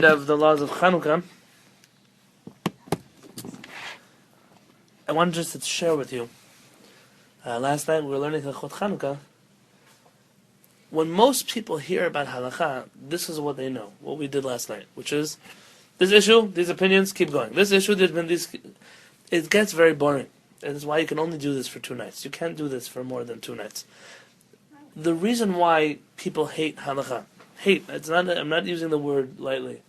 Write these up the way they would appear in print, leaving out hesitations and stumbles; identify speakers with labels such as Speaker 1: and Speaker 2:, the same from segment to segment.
Speaker 1: Of the laws of Chanukah, I wanted just to share with you. Last night we were learning Halachot of Chanukah. When most people hear about halakha, this is what they know, what we did last night, which is this issue, these opinions, keep going. This issue, there's been these. It gets very boring. And that's why you can only do this for 2 nights. You can't do this for more than 2 nights. The reason why people hate halakha, I'm not using the word lightly.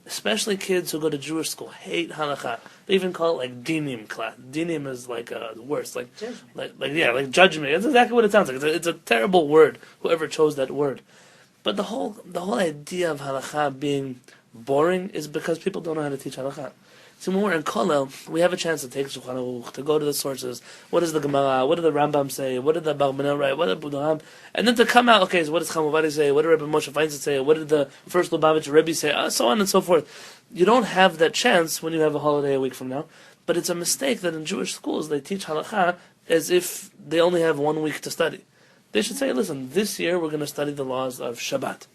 Speaker 1: Especially kids who go to Jewish school hate halakha. They even call it like dinim class. Dinim is like the worst, like judgment. That's exactly what it sounds like. It's a terrible word. Whoever chose that word, but the whole idea of halakha being boring is because people don't know how to teach halakha. See, when we're in Kollel, we have a chance to take Shulchan Aruch, to go to the sources. What does the Gemara? What did the Rambam say? What did the Barbanel write? What did Budaram? And then to come out, okay, so what does Chamuvadi say? What did Rabbi Moshe Feinstein say? What did the first Lubavitch Rebbe say? So on and so forth. You don't have that chance when you have a holiday a week from now. But it's a mistake that in Jewish schools they teach halakha as if they only have 1 week to study. They should say, listen, this year we're going to study the laws of Shabbat.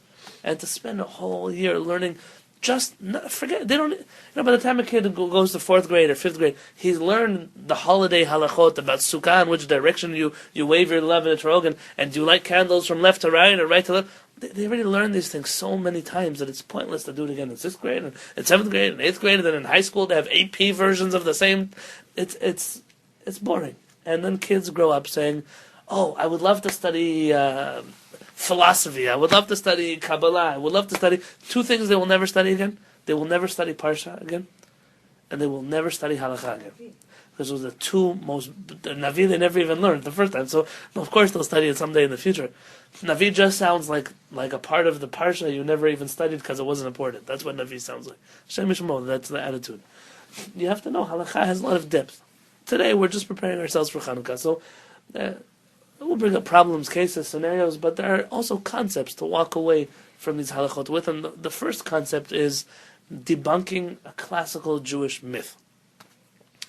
Speaker 1: And to spend a whole year learning. Forget. They don't. By the time a kid goes to 4th grade or 5th grade, he's learned the holiday halachot about sukkah, in which direction you wave your love in a etrog, and do you light candles from left to right or right to left. They already learned these things so many times that it's pointless to do it again in 6th grade and in 7th grade and 8th grade, and then in high school they have AP versions of the same. It's boring, and then kids grow up saying, "Oh, I would love to study." Philosophy. I would love to study Kabbalah. I would love to study 2 things they will never study again. They will never study Parsha again, and they will never study Halakha again. Because those are the 2 most... Navi they never even learned the first time, so of course they'll study it someday in the future. Navi just sounds like a part of the Parsha you never even studied because it wasn't important. That's what Navi sounds like. Shem Yishmo, that's the attitude. You have to know, Halakha has a lot of depth. Today we're just preparing ourselves for Chanukah, so... We'll bring up problems, cases, scenarios, but there are also concepts to walk away from these halachot with. And the first concept is debunking a classical Jewish myth.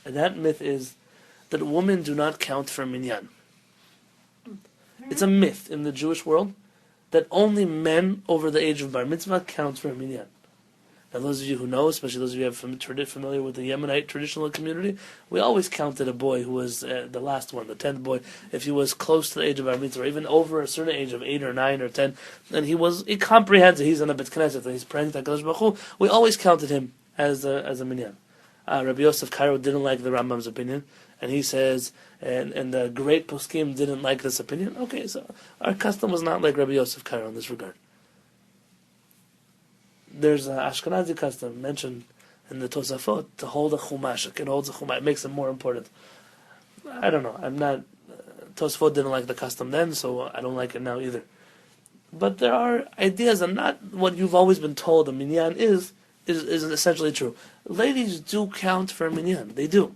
Speaker 1: And that myth is that women do not count for minyan. It's a myth in the Jewish world that only men over the age of bar mitzvah count for minyan. Now, those of you who know, especially those of you who are familiar with the Yemenite traditional community, we always counted a boy who was the last one, the 10th boy, if he was close to the age of bar mitzvah, or even over a certain age of 8 or 9 or 10, and he comprehends it, he's in a bet knesset, and he's praying to HaKadosh Baruch Hu, we always counted him as a minyan. Rabbi Yosef Cairo didn't like the Rambam's opinion, and he says, and the great poskim didn't like this opinion. Okay, so our custom was not like Rabbi Yosef Cairo in this regard. There's an Ashkenazi custom mentioned in the Tosafot to hold a chumash. A kid holds a chumash. It makes it more important. I don't know. I'm not... Tosafot didn't like the custom then, so I don't like it now either. But there are ideas, and not what you've always been told a minyan is essentially true. Ladies do count for a minyan. They do.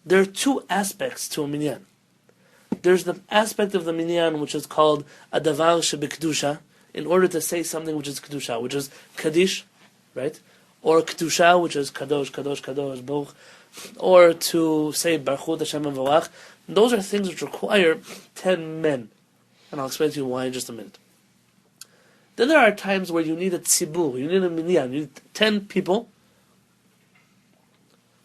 Speaker 1: There are 2 aspects to a minyan. There's the aspect of the minyan which is called a davar shebekdusha, in order to say something which is Kedusha, which is Kaddish, right? Or Kedusha, which is Kadosh, Kadosh, Kadosh, Baruch, or to say Baruch Hashem and Varach. Those are things which require 10 men. And I'll explain to you why in just a minute. Then there are times where you need a tzibur, you need a minyan, you need 10 people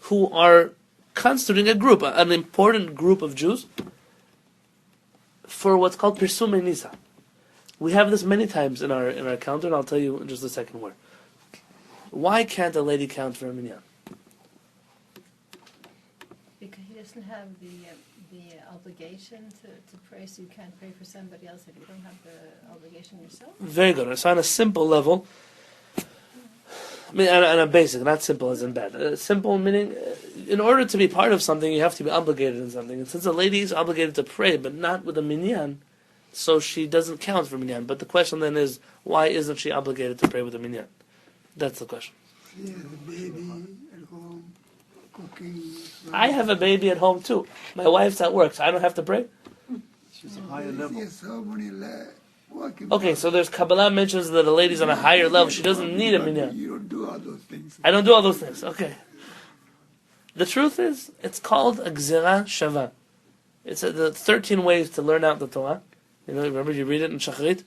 Speaker 1: who are constituting a group, an important group of Jews, for what's called Pirsumei Nisa. We have this many times in our calendar, and I'll tell you in just a second where. Why can't a lady count for a minyan?
Speaker 2: Because he doesn't have the obligation to pray, so you can't pray for somebody else if you don't have the obligation yourself.
Speaker 1: Very good. So on a simple level, I mean, on a basic, not simple as in bad. Simple meaning, in order to be part of something, you have to be obligated in something. And since a lady is obligated to pray, but not with a minyan, so she doesn't count for minyan. But the question then is, why isn't she obligated to pray with a minyan? That's the question.
Speaker 3: She has a baby at home, cooking.
Speaker 1: I have a baby at home too. My wife's at work, so I don't have to pray?
Speaker 3: She's a higher level.
Speaker 1: Okay, so there's Kabbalah mentions that a lady's on a higher level. She doesn't need a minyan.
Speaker 3: You don't do all those things.
Speaker 1: I don't do all those things. Okay. The truth is, it's called a gzera shava. It's the 13 ways to learn out the Torah. You know, remember you read it in Shacharit?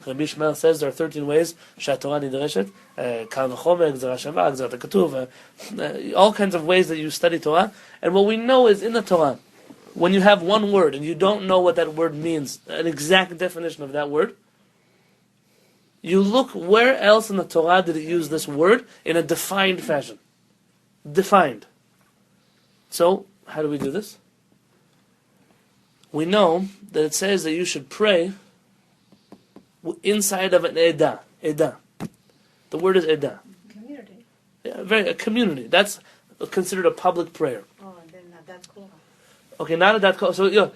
Speaker 1: Rabbi Shmuel says there are 13 ways שהתורה נדרשת, קל וחומר, גזירה שווה, גזירת הכתוב, all kinds of ways that you study Torah. And what we know is in the Torah, when you have one word and you don't know what that word means, an exact definition of that word, you look where else in the Torah did it use this word in a defined fashion. Defined. So, how do we do this? We know that it says that you should pray inside of an edah. Edah. The word is edah.
Speaker 2: Community.
Speaker 1: Yeah, a community. That's considered a public prayer.
Speaker 4: Oh, then that's cool.
Speaker 1: Okay, not Adat Korach. So,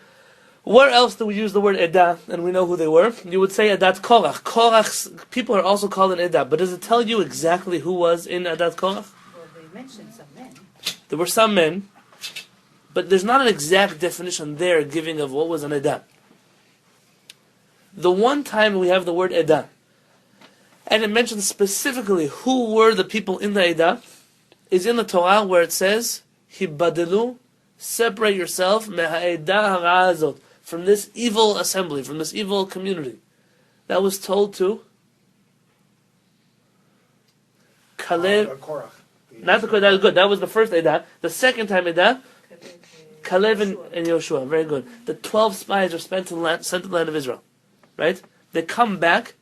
Speaker 1: where else do we use the word edah, and we know who they were? You would say Adat Korach. Korach's people are also called an edah, but does it tell you exactly who was in Adat Korach?
Speaker 4: Well, they mentioned some men.
Speaker 1: There were some men, but there's not an exact definition there giving of what was an edah. The one time we have the word edah, and it mentions specifically who were the people in the edah, is in the Torah where it says, Hibadelu, separate yourself me'ha'edah hara hazot, from this evil assembly, from this evil community. That was told to Kalev.
Speaker 5: Korach.
Speaker 1: Not the Korach, that was good. That was the first edah. The second time edah, Kalev and Yoshua. Very good. The 12 spies are sent to the land of Israel. Right? They come back,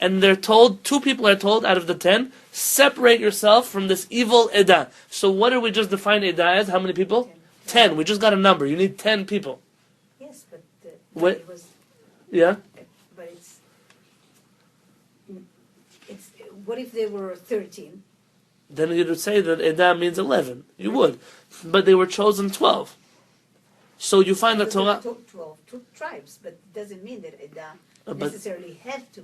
Speaker 1: and they're told, 2 people are told out of the 10, separate yourself from this evil edah. So what did we just define edah as? How many people? 10. We just got a number. You need 10 people.
Speaker 4: Yes, but
Speaker 1: What?
Speaker 4: it was.
Speaker 1: Yeah?
Speaker 4: But it's. What if there were 13?
Speaker 1: Then you would say that edah means 11. You would. But they were chosen 12. So you find the Torah.
Speaker 4: 12 tribes, but it doesn't mean that Edah
Speaker 1: But-
Speaker 4: necessarily has to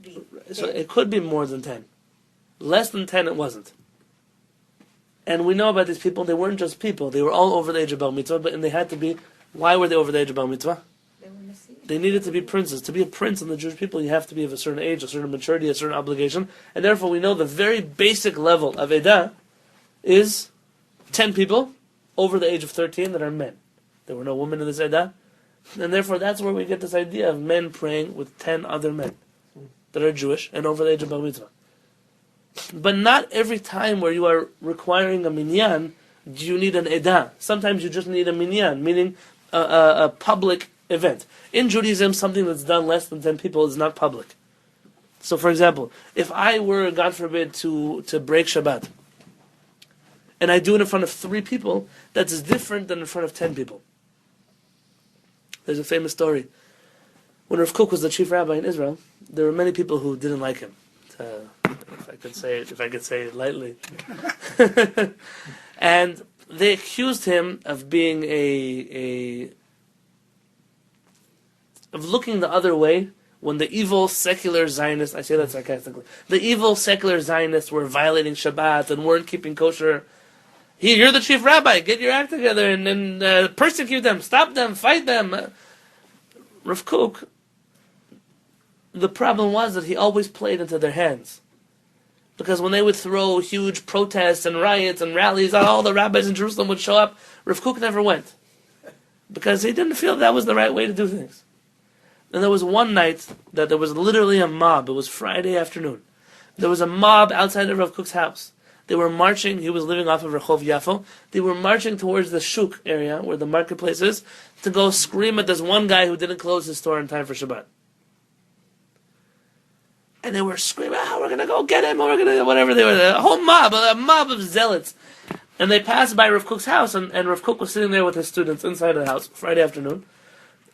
Speaker 4: be.
Speaker 1: So it could be more than 10. Less than 10 it wasn't. And we know about these people, they weren't just people. They were all over the age of Bar Mitzvah, and they had to be. Why were they over the age of Bar Mitzvah?
Speaker 4: They were Messiah.
Speaker 1: They needed to be princes. To be a prince in the Jewish people, you have to be of a certain age, a certain maturity, a certain obligation. And therefore we know the very basic level of Edah is 10 people over the age of 13 that are men. There were no women in this Edah. And therefore that's where we get this idea of men praying with 10 other men that are Jewish and over the age of Bar Mitzvah. But not every time where you are requiring a minyan do you need an edah. Sometimes you just need a minyan, meaning a public event. In Judaism, something that's done less than 10 people is not public. So for example, if I were, God forbid, to break Shabbat, and I do it in front of 3 people, that's different than in front of 10 people. There's a famous story. When Rav Kook was the chief rabbi in Israel, there were many people who didn't like him. If I could say it lightly. And they accused him of being of looking the other way when the evil secular Zionists, I say that sarcastically, the evil secular Zionists were violating Shabbat and weren't keeping kosher. You're the chief rabbi, get your act together and persecute them, stop them, fight them. Rav Kook, the problem was that he always played into their hands. Because when they would throw huge protests and riots and rallies, all the rabbis in Jerusalem would show up. Rav Kook never went. Because he didn't feel that was the right way to do things. And there was one night that there was literally a mob. It was Friday afternoon. There was a mob outside of Rav Kook's house. They were marching. He was living off of Rehov Yafo. They were marching towards the shuk area, where the marketplace is, to go scream at this one guy who didn't close his store in time for Shabbat. And they were screaming, we're going to go get him, or we're going to, whatever they were. A whole mob, a mob of zealots. And they passed by Rav Kook's house, and Rav Kook was sitting there with his students inside of the house, Friday afternoon.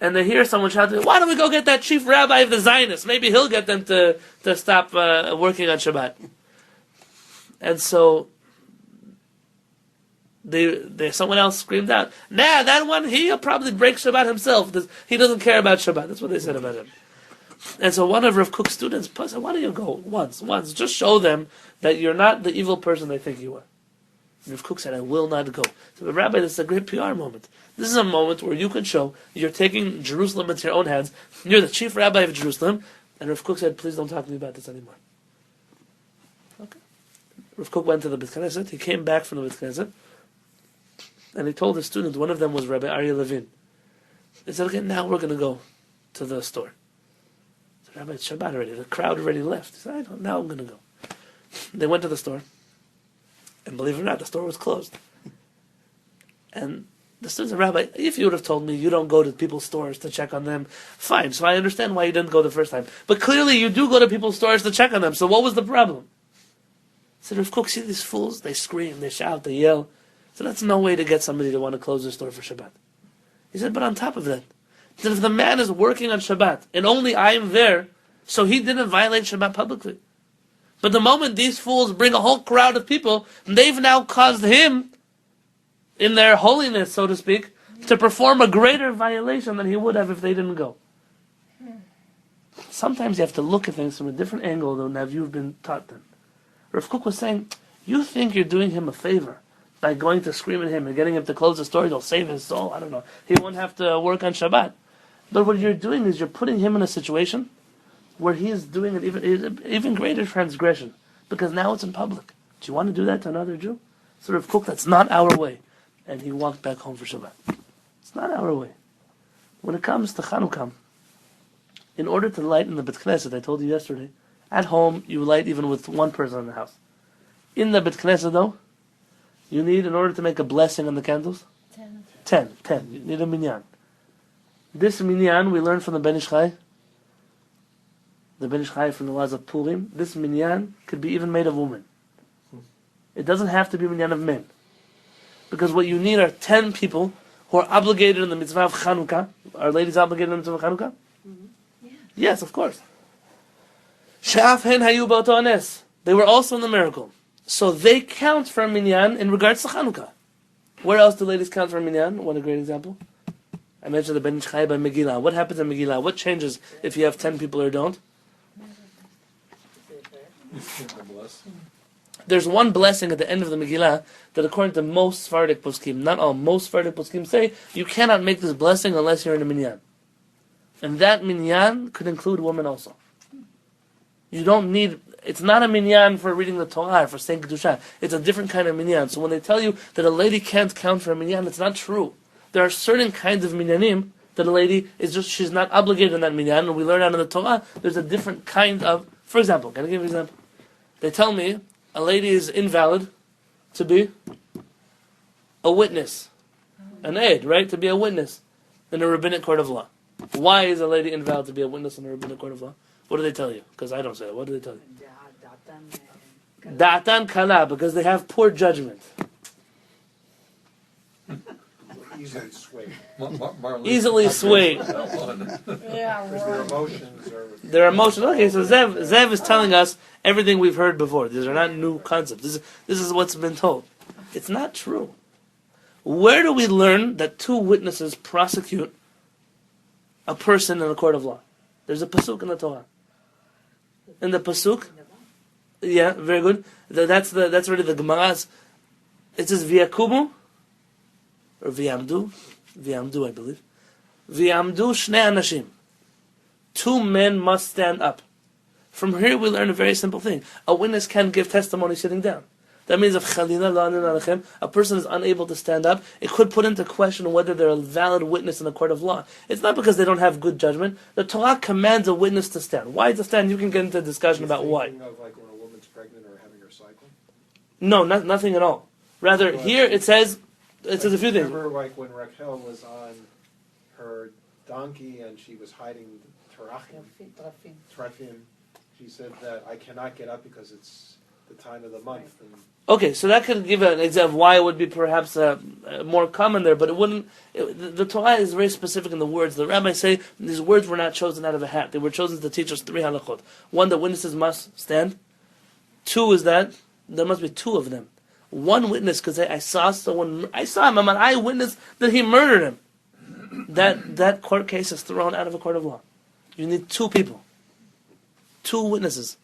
Speaker 1: And they hear someone shouting, why don't we go get that chief rabbi of the Zionists? Maybe he'll get them to stop working on Shabbat. And so someone else screamed out, nah, that one, he'll probably break Shabbat himself. He doesn't care about Shabbat. That's what they said about him. And so one of Rav Kook's students said, why don't you go once? Just show them that you're not the evil person they think you are. And Rav Kook said, I will not go. So the rabbi, this is a great PR moment. This is a moment where you can show you're taking Jerusalem into your own hands. You're the chief rabbi of Jerusalem. And Rav Kook said, please don't talk to me about this anymore. Okay. Rav Kook went to the Beit Knesset. He came back from the Beit Knesset. And he told his students, one of them was Rabbi Aryeh Levin. He said, okay, now we're going to go to the store. So Rabbi, it's Shabbat already. The crowd already left. He said, now I'm going to go. They went to the store. And believe it or not, the store was closed. And the student said, Rabbi, if you would have told me you don't go to people's stores to check on them, fine. So I understand why you didn't go the first time. But clearly you do go to people's stores to check on them. So what was the problem? I said, Rav Kook, see these fools? They scream, they shout, they yell. So that's no way to get somebody to want to close their store for Shabbat. He said, but on top of that, that if the man is working on Shabbat and only I am there, so he didn't violate Shabbat publicly. But the moment these fools bring a whole crowd of people, they've now caused him, in their holiness, so to speak, to perform a greater violation than he would have if they didn't go. Sometimes you have to look at things from a different angle than you've been taught them. Rav Kook was saying, you think you're doing him a favor by going to scream at him and getting him to close the store, you'll save his soul, I don't know. He won't have to work on Shabbat. But what you're doing is you're putting him in a situation where he is doing an even greater transgression. Because now it's in public. Do you want to do that to another Jew? So Rav Kook, that's not our way. And he walked back home for Shabbat. It's not our way. When it comes to Chanukah, in order to light in the Bet Knesset, I told you yesterday, at home you light even with one person in the house. In the Bet Knesset though, you need, in order to make a blessing on the candles, 10. You need a minyan. This minyan we learned from the Ben Ish Chai. The Ben Ish Chai from the laws of Purim. This minyan could be even made of women. It doesn't have to be minyan of men. Because what you need are 10 people who are obligated in the mitzvah of Chanukah. Are ladies obligated in the mitzvah of Chanukah?
Speaker 2: Yeah.
Speaker 1: Yes, of course. She'af hen hayu ba'oto hanes. They were also in the miracle. So they count for a minyan in regards to Chanukah. Where else do ladies count for a minyan? What a great example. I mentioned the Ben Ish Chai by Megillah. What happens in Megillah? What changes if you have 10 people or don't? There's one blessing at the end of the Megillah that according to most Sephardic poskim, not all, most Sephardic poskim say, you cannot make this blessing unless you're in a minyan. And that minyan could include women also. You don't need, it's not a minyan for reading the Torah, for saying Kedusha. It's a different kind of minyan. So when they tell you that a lady can't count for a minyan, it's not true. There are certain kinds of minyanim that a lady is just, she's not obligated in that minyan, and we learn out of the Torah, there's a different kind of, for example, can I give you an example? They tell me a lady is invalid to be a witness, an aid, right? To be a witness in a rabbinic court of law. Why is a lady invalid to be a witness in a rabbinic court of law? What do they tell you? Because I don't say it. What do they tell you? Da'atan kala, because they have poor judgment.
Speaker 5: Easily swayed.
Speaker 1: Easily swayed.
Speaker 5: Their emotions are...
Speaker 1: Their emotions. Okay, so Zev is telling us everything we've heard before. These are not new concepts. This is what's been told. It's not true. Where do we learn that 2 witnesses prosecute a person in a court of law? There's a pasuk in the Torah. In the pasuk, yeah, very good. That's already the Gemara's. It says v'yakumu, or v'yamdu, I believe. V'yamdu shnei anashim. 2 men must stand up. From here we learn a very simple thing. A witness can give testimony sitting down. That means if Chalila la'anin alechem, a person is unable to stand up, it could put into question whether they're a valid witness in a court of law. It's not because they don't have good judgment. The Torah commands a witness to stand. Why to stand? You can get into a discussion about why.
Speaker 5: Of like when a woman's pregnant or having her cycle?
Speaker 1: No, nothing at all. Rather, here it says a few things.
Speaker 5: Remember like when Rachel was on her donkey and she was hiding Trafim. She said that I cannot get up because it's the time of the month. And
Speaker 1: okay, so that could give an example of why it would be perhaps more common there, but it wouldn't. The Torah is very specific in the words. The rabbis say these words were not chosen out of a hat. They were chosen to teach us 3 halachot. 1, that witnesses must stand. 2 is that there must be 2 of them. 1 witness could say, I saw him, I'm an eyewitness that he murdered him. That court case is thrown out of a court of law. You need 2 people. 2 witnesses.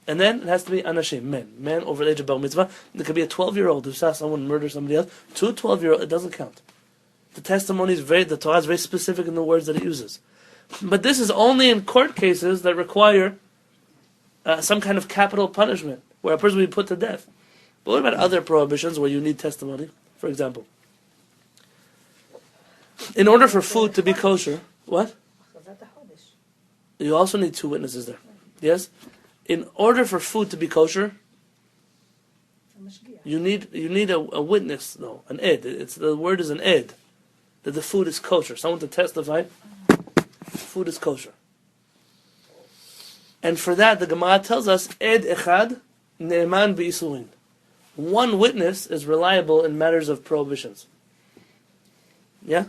Speaker 1: And then it has to be anashim, men over the age of bar mitzvah. There could be a 12-year-old who saw someone murder somebody else. 2 12-year-olds, it doesn't count. The testimony is the Torah is very specific in the words that it uses. But this is only in court cases that require some kind of capital punishment, where a person will be put to death. But what about other prohibitions where you need testimony? For example, in order for food to be kosher, what? You also need two witnesses there. Yes? In order for food to be kosher, you need a witness, no, an ed. The word is an ed, that the food is kosher. Someone to testify, food is kosher. And for that, the Gemara tells us, ed echad ne'eman b'isurin. One witness is reliable in matters of prohibitions. Yeah?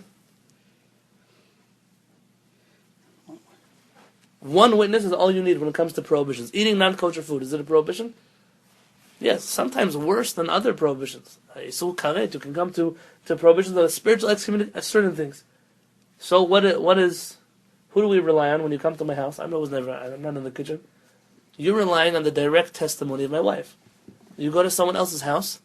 Speaker 1: One witness is all you need when it comes to prohibitions. Eating non-kosher food, is it a prohibition? Yes, sometimes worse than other prohibitions. You can come to prohibitions of spiritual excommunication, certain things. So who do we rely on when you come to my house? I'm not in the kitchen. You're relying on the direct testimony of my wife. You go to someone else's house,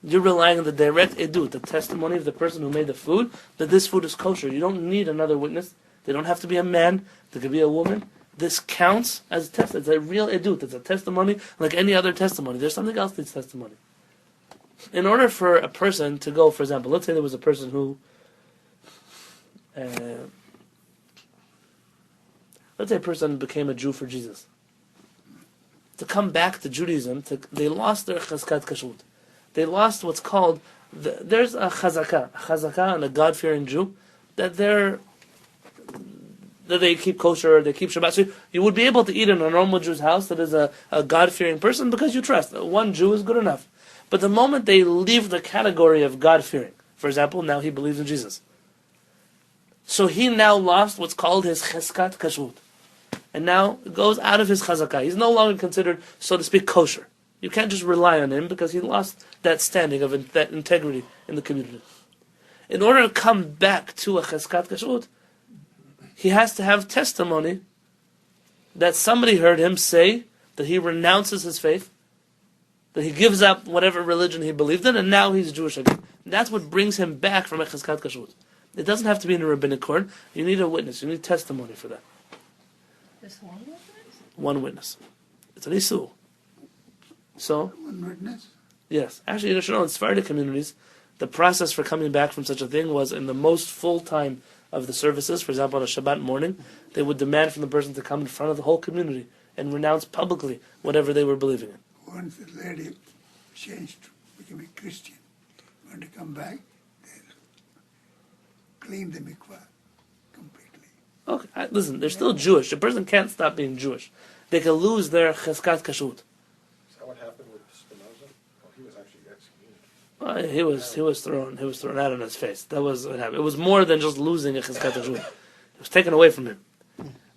Speaker 1: you're relying on the direct edut, the testimony of the person who made the food, that this food is kosher. You don't need another witness. They don't have to be a man. They could be a woman. This counts as test. It's a real edut. It's a testimony like any other testimony. There's something else that's testimony. In order for a person to go, for example, let's say there was a person who, let's say a person became a Jew for Jesus. To come back to Judaism, they lost their chazkat kashrut. They lost what's called, there's a chazakah on a God-fearing Jew, that they keep kosher, they keep Shabbat. So you would be able to eat in a normal Jew's house that is a God-fearing person because you trust. One Jew is good enough. But the moment they leave the category of God-fearing, for example, now he believes in Jesus. So he now lost what's called his cheskat kashrut. And now it goes out of his chazakah. He's no longer considered, so to speak, kosher. You can't just rely on him because he lost that standing of that integrity in the community. In order to come back to a cheskat kashrut, he has to have testimony that somebody heard him say that he renounces his faith, that he gives up whatever religion he believed in, and now he's Jewish again. And that's what brings him back from a cheskat kashrut. It doesn't have to be in a rabbinic court. You need a witness. You need testimony for that.
Speaker 2: Just one witness?
Speaker 1: One witness. It's an issue. So,
Speaker 3: One witness?
Speaker 1: yes. Actually, you should know, in Sephardic communities, the process for coming back from such a thing was in the most full time of the services. For example, on a Shabbat morning, they would demand from the person to come in front of the whole community and renounce publicly whatever they were believing in.
Speaker 3: Once the lady changed to become a Christian, when they come back, they clean the mikvah completely.
Speaker 1: Okay, listen, they're still Jewish. A person can't stop being Jewish. They can lose their cheskat kashrut.
Speaker 5: Is that what happened with Spinoza? Oh, he was actually excommunicated.
Speaker 1: He was thrown out on his face. That was what happened. It was more than just losing a cheskat kashrut. It was taken away from him.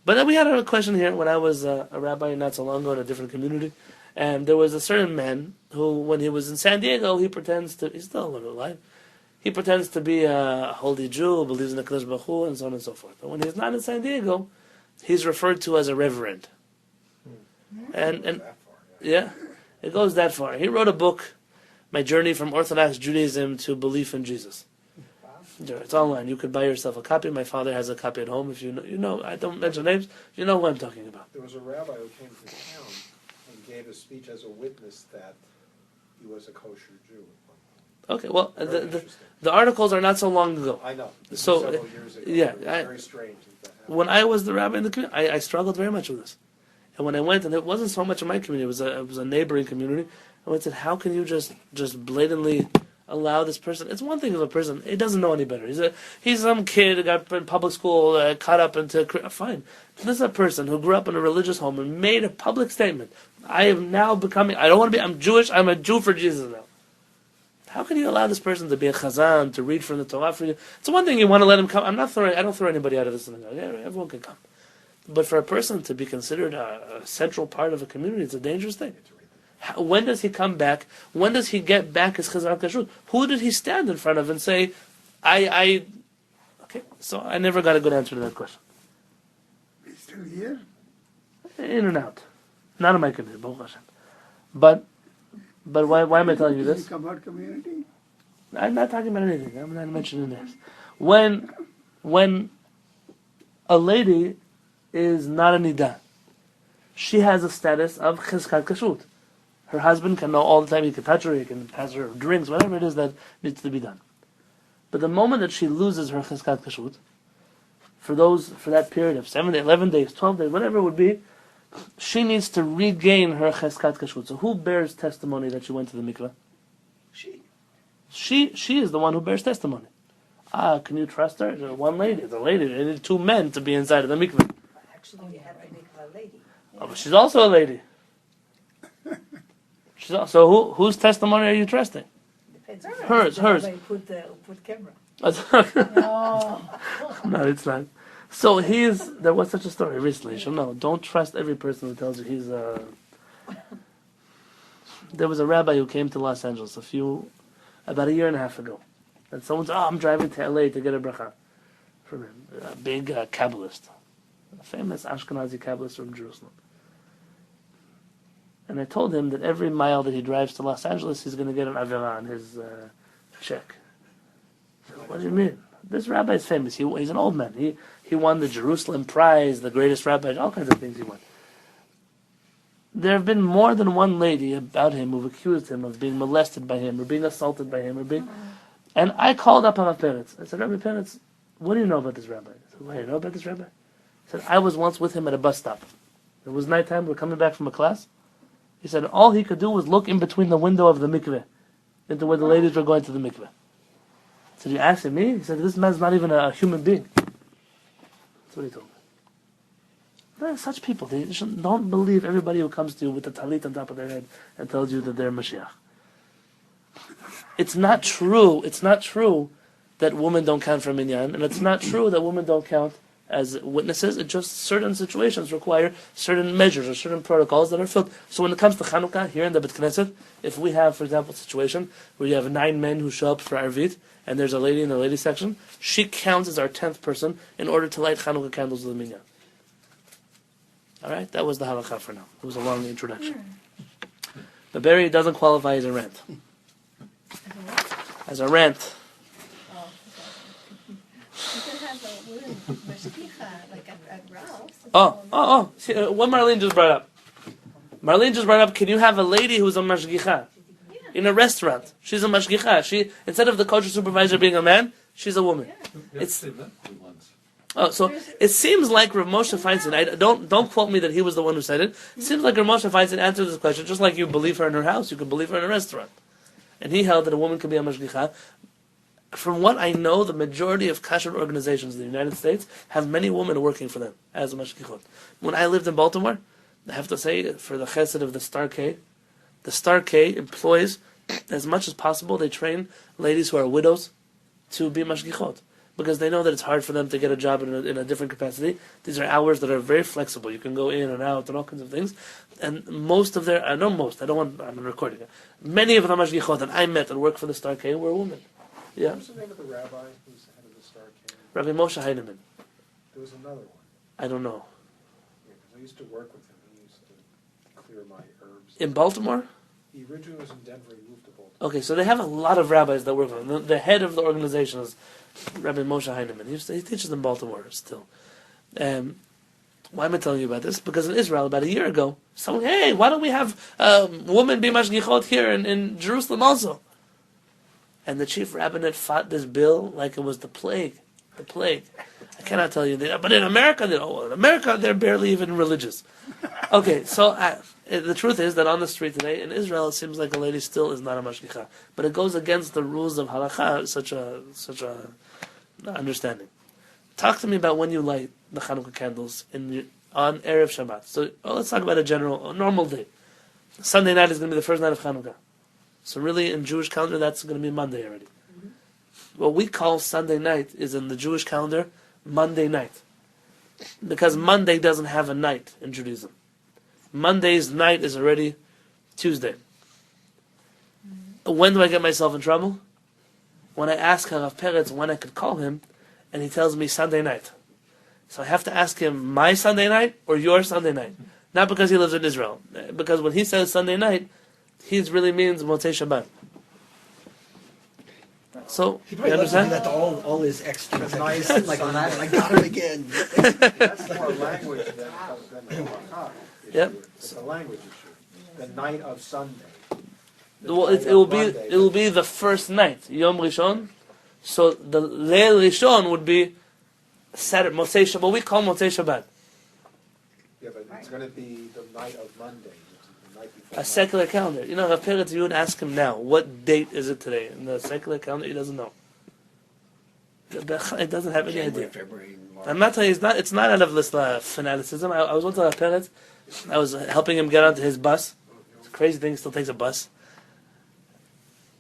Speaker 1: But then we had a question here when I was a rabbi not so long ago in a different community, and there was a certain man who, when he was in San Diego, he's still alive. He pretends to be a holy Jew, believes in the Kadosh Baruch Hu, and so on and so forth. But when he's not in San Diego, he's referred to as a reverend. And
Speaker 5: That far,
Speaker 1: yeah, it goes that far. He wrote a book, My Journey from Orthodox Judaism to Belief in Jesus. It's online. You could buy yourself a copy. My father has a copy at home. If you know, I don't mention names. You know who I'm talking about.
Speaker 5: There was a rabbi who came to town and gave a speech as a witness that he was a kosher Jew.
Speaker 1: Okay, well,
Speaker 5: Very
Speaker 1: the
Speaker 5: interesting.
Speaker 1: articles are not so long ago.
Speaker 5: I know. This
Speaker 1: So,
Speaker 5: was several years ago.
Speaker 1: yeah,
Speaker 5: It was very strange that happened.
Speaker 1: When I was the rabbi in the community, I struggled very much with this. And when I went, and it wasn't so much in my community, it was a neighboring community, I went and said, how can you just blatantly allow this person? It's one thing if a person, he doesn't know any better. He's some kid who got in public school, caught up into, fine. This is a person who grew up in a religious home and made a public statement. I am now becoming, I'm Jewish, I'm a Jew for Jesus now. How can you allow this person to be a chazan, to read from the Torah for you? It's one thing you want to let him come. I don't throw anybody out of the synagogue. Yeah, everyone can come. But for a person to be considered a central part of a community, it's a dangerous thing. When does he come back? When does he get back his chazan kashrut? Who did he stand in front of and say, okay, so I never got a good answer to that question.
Speaker 3: He's still here?
Speaker 1: In and out. Not in my community, Baruch Hashem. But why am I telling you this?
Speaker 3: The Kabbalah community?
Speaker 1: I'm not talking about anything. I'm not mentioning names. When a lady is not a nidah, she has a status of chizkat kashrut. Her husband can know all the time. He can touch her. He can pass her drinks, whatever it is that needs to be done. But the moment that she loses her chizkat kashrut, for that period of 7 days, 11 days, 12 days, whatever it would be, she needs to regain her cheskat kashrut. So who bears testimony that she went to the mikveh? She is the one who bears testimony. Can you trust her? There's one lady. It's a lady. They need 2 men to be inside of the mikveh.
Speaker 4: Actually, you have to make her a lady.
Speaker 1: Oh, but she's also a lady. So whose testimony are you trusting?
Speaker 4: Depends.
Speaker 1: Hers.
Speaker 4: Put camera.
Speaker 1: No, it's not. So there was such a story recently. You should know. Don't trust every person who tells you he's a... There was a rabbi who came to Los Angeles about a year and a half ago. And someone said, I'm driving to LA to get a bracha from him. A big Kabbalist. A famous Ashkenazi Kabbalist from Jerusalem. And I told him that every mile that he drives to Los Angeles, he's going to get an avera on his check. So, what do you mean? This rabbi is famous. He's an old man. He won the Jerusalem Prize, the greatest rabbi, all kinds of things he won. There have been more than one lady about him who've accused him of being molested by him, or being assaulted by him, And I called up Rav Peretz. I said, Rabbi Peretz, what do you know about this rabbi? I said, what do you know about this rabbi? He said, I was once with him at a bus stop. It was nighttime, we were coming back from a class. He said, all he could do was look in between the window of the mikveh, into where the ladies were going to the mikveh. I said, you asking me? He said, this man's not even a human being. That's what he told me. There are such people. Don't believe everybody who comes to you with the talit on top of their head and tells you that they're Mashiach. It's not true that women don't count for minyan, and it's not true that women don't count as witnesses. It's just certain situations require certain measures or certain protocols that are filled. So when it comes to Chanukah, here in the Bet Knesset, if we have, for example, a situation where you have 9 men who show up for Arvit, and there's a lady in the ladies section, she counts as our 10th person in order to light Chanukah candles with the minyan. Alright, that was the halakha for now. It was a long introduction. But Barry doesn't qualify as a rant. As a rant.
Speaker 2: You could have a woman mashgicha, like at Ralph's.
Speaker 1: See, what Marlene just brought up. Marlene just brought up, can you have a lady who's a mashgicha? In a restaurant. She's a mashgicha. She, instead of the kosher supervisor being a man, she's a woman. So it seems like Rav Moshe Feinstein, don't quote me that he was the one who said it. It seems like Rav Moshe Feinstein answered this question, just like you believe her in her house, you can believe her in a restaurant. And he held that a woman can be a mashgicha. From what I know, the majority of kasher organizations in the United States have many women working for them as mashgichot. When I lived in Baltimore, I have to say, for the chesed of the Star K employs, as much as possible, they train ladies who are widows to be mashgichot. Because they know that it's hard for them to get a job in a different capacity. These are hours that are very flexible. You can go in and out and all kinds of things. And most of their, I'm recording it. Many of the mashgichot that I met and worked for the Star K were women. Yeah.
Speaker 5: What's the name of the rabbi who's the head of the Star K?
Speaker 1: Rabbi Moshe Heinemann.
Speaker 5: There was another one.
Speaker 1: I don't know.
Speaker 5: Yeah, 'cause I used to work with him. He used to clear my herbs.
Speaker 1: In Baltimore?
Speaker 5: He originally was in Denver. He moved to Baltimore.
Speaker 1: Okay, so they have a lot of rabbis that work for them. The head of the organization is Rabbi Moshe Heinemann. He teaches in Baltimore still. Why am I telling you about this? Because in Israel, about a year ago, someone, hey, why don't we have women be mashgichot here in Jerusalem also? And the chief rabbinate fought this bill like it was the plague. The plague. I cannot tell you that. But in America, they're barely even religious. Okay, so the truth is that on the street today, in Israel, it seems like a lady still is not a mashgicha. But it goes against the rules of halakha, such a understanding. Talk to me about when you light the Chanukah candles on Erev Shabbat. So let's talk about a normal day. Sunday night is going to be the first night of Chanukah. So really, in Jewish calendar, that's going to be Monday already. Mm-hmm. What we call Sunday night is in the Jewish calendar Monday night, because Monday doesn't have a night in Judaism. Monday's night is already Tuesday. Mm-hmm. When do I get myself in trouble? When I ask Rav Peretz when I could call him, and he tells me Sunday night. So I have to ask him my Sunday night or your Sunday night. Not because he lives in Israel. Because when he says Sunday night, he really means Motzei Shabbat. So, you understand?
Speaker 6: That all is extra
Speaker 5: Nice.
Speaker 6: like that. I got him again.
Speaker 5: That's more language than halakha.
Speaker 1: Yep.
Speaker 5: It's a language issue. The night of Sunday.
Speaker 1: Well, it will be the first night, Yom Rishon. So the Leil Rishon would be Saturday, Motzei Shabbat. What we call Motzei Shabbat.
Speaker 5: Yeah, but it's going to be the night of Monday, the night before.
Speaker 1: A secular calendar. You know, Rav Peretz, you would ask him now, what date is it today? In the secular calendar, he doesn't know. It doesn't have any
Speaker 6: January,
Speaker 1: idea.
Speaker 6: February, March.
Speaker 1: I'm not telling you, it's not out of this fanaticism. I was once at Rav Peretz. I was helping him get onto his bus. It's a crazy thing, he still takes a bus.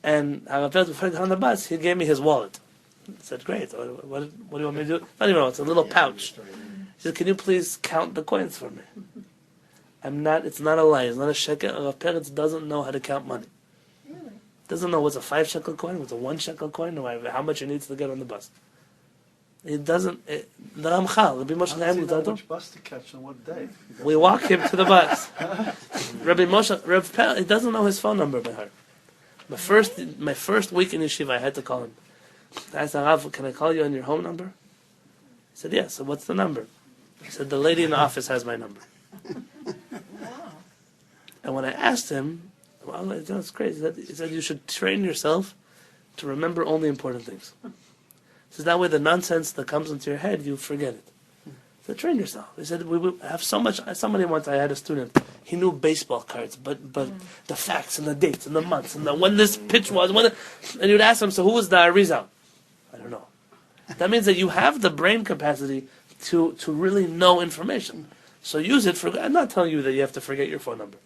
Speaker 1: And Rav Peretz, before he got on the bus, he gave me his wallet. I said, great, what do you want me to do? Not even, it's a little pouch. He said, can you please count the coins for me? It's not a lie, it's not a shekel. Rav Peretz doesn't know how to count money.
Speaker 2: Really?
Speaker 1: Doesn't know what's a 5 shekel coin, what's a 1 shekel coin, or how much he needs to get on the bus. He doesn't, the Ramchal, Rabbi Moshe
Speaker 7: How does he know
Speaker 1: Chaim
Speaker 7: which bus to catch on what day?
Speaker 1: we walk him to the bus. Rabbi Peretz, he doesn't know his phone number by heart. My first week in yeshiva, I had to call him. I asked Rav, can I call you on your home number? He said, yes. So what's the number? He said, the lady in the office has my number.
Speaker 2: Wow.
Speaker 1: And when I asked him, well, that's crazy. He said, you should train yourself to remember only important things. He says, that way the nonsense that comes into your head, you forget it. So train yourself. He said, we have so much. Somebody once, I had a student, he knew baseball cards, but the facts and the dates and the months and when this pitch was, and you'd ask him, so who was the Arizal? I don't know. That means that you have the brain capacity to really know information. So use it for, I'm not telling you that you have to forget your phone number.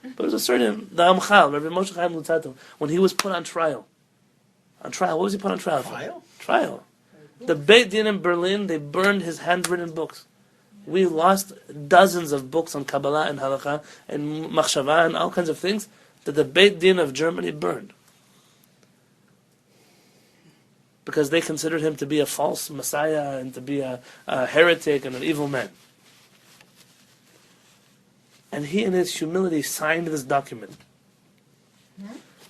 Speaker 1: But there's a certain, the Amchal, Rabbi Moshe Chaim Luzzatto, when he was put on trial, what was he put on trial for? Trial. The Beit Din in Berlin, they burned his handwritten books. We lost dozens of books on Kabbalah and Halakha and Machshava and all kinds of things that the Beit Din of Germany burned. Because they considered him to be a false messiah and to be a heretic and an evil man. And he in his humility signed this document.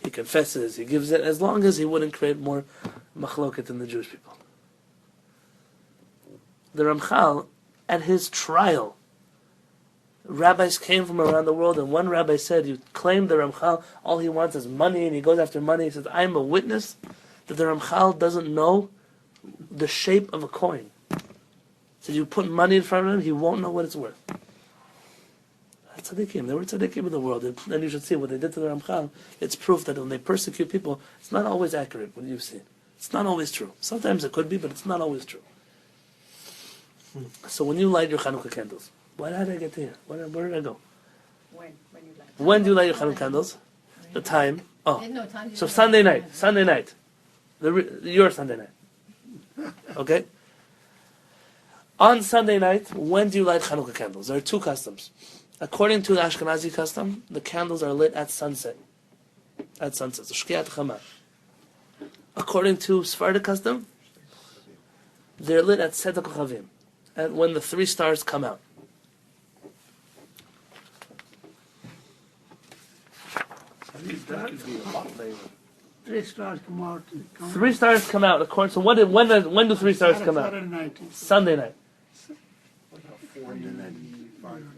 Speaker 1: He confesses, he gives it, as long as he wouldn't create more machloket in the Jewish people. The Ramchal, at his trial, rabbis came from around the world, and one rabbi said, you claim the Ramchal, all he wants is money, and he goes after money. He says, I'm a witness that the Ramchal doesn't know the shape of a coin. So you put money in front of him, he won't know what it's worth. That's tzaddikim. They were tzaddikim in the world. And you should see what they did to the Ramchal. It's proof that when they persecute people, it's not always accurate what you've seen. It's not always true. Sometimes it could be, but it's not always true. So when you light your Chanukah candles, how did I get to here? Where did I go?
Speaker 4: When you like.
Speaker 1: When do you light your Chanukah candles? The time. Oh,
Speaker 2: No time.
Speaker 1: so Sunday night. Sunday night. Your Sunday night. Okay? On Sunday night, when do you light Chanukah candles? There are two customs. According to the Ashkenazi custom, the candles are lit at sunset. At sunset. So Shkiat Chama. According to Sephardic custom, they're lit at Tzedek Kochavim. And when the 3 stars come out.
Speaker 7: That could be a lot later.
Speaker 3: 3 stars come out.
Speaker 1: 3 stars come out. According to when do 3 stars come out?
Speaker 3: Saturday night.
Speaker 1: Sunday night.
Speaker 5: 45 minutes after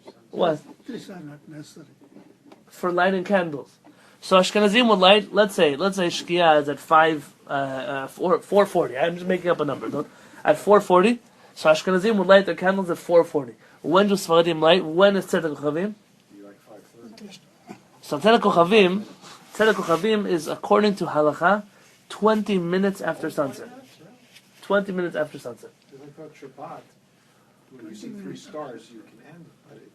Speaker 5: sunset.
Speaker 1: What?
Speaker 3: 3 stars not necessary.
Speaker 1: For lighting candles. So Ashkenazim would light. Let's say Shkia is at 4:40. I'm just making up a number. At 4:40. So Ashkenazim would light their candles at 4:40. When do Sfaradim light? When is Tzedek Kochavim?
Speaker 5: You like 5:30.
Speaker 1: So Tzedek Kochavim is, according to Halacha, 20 minutes after sunset. 20 minutes after sunset.
Speaker 5: Just like about Shabbat, when you see 3 stars, you can end, but it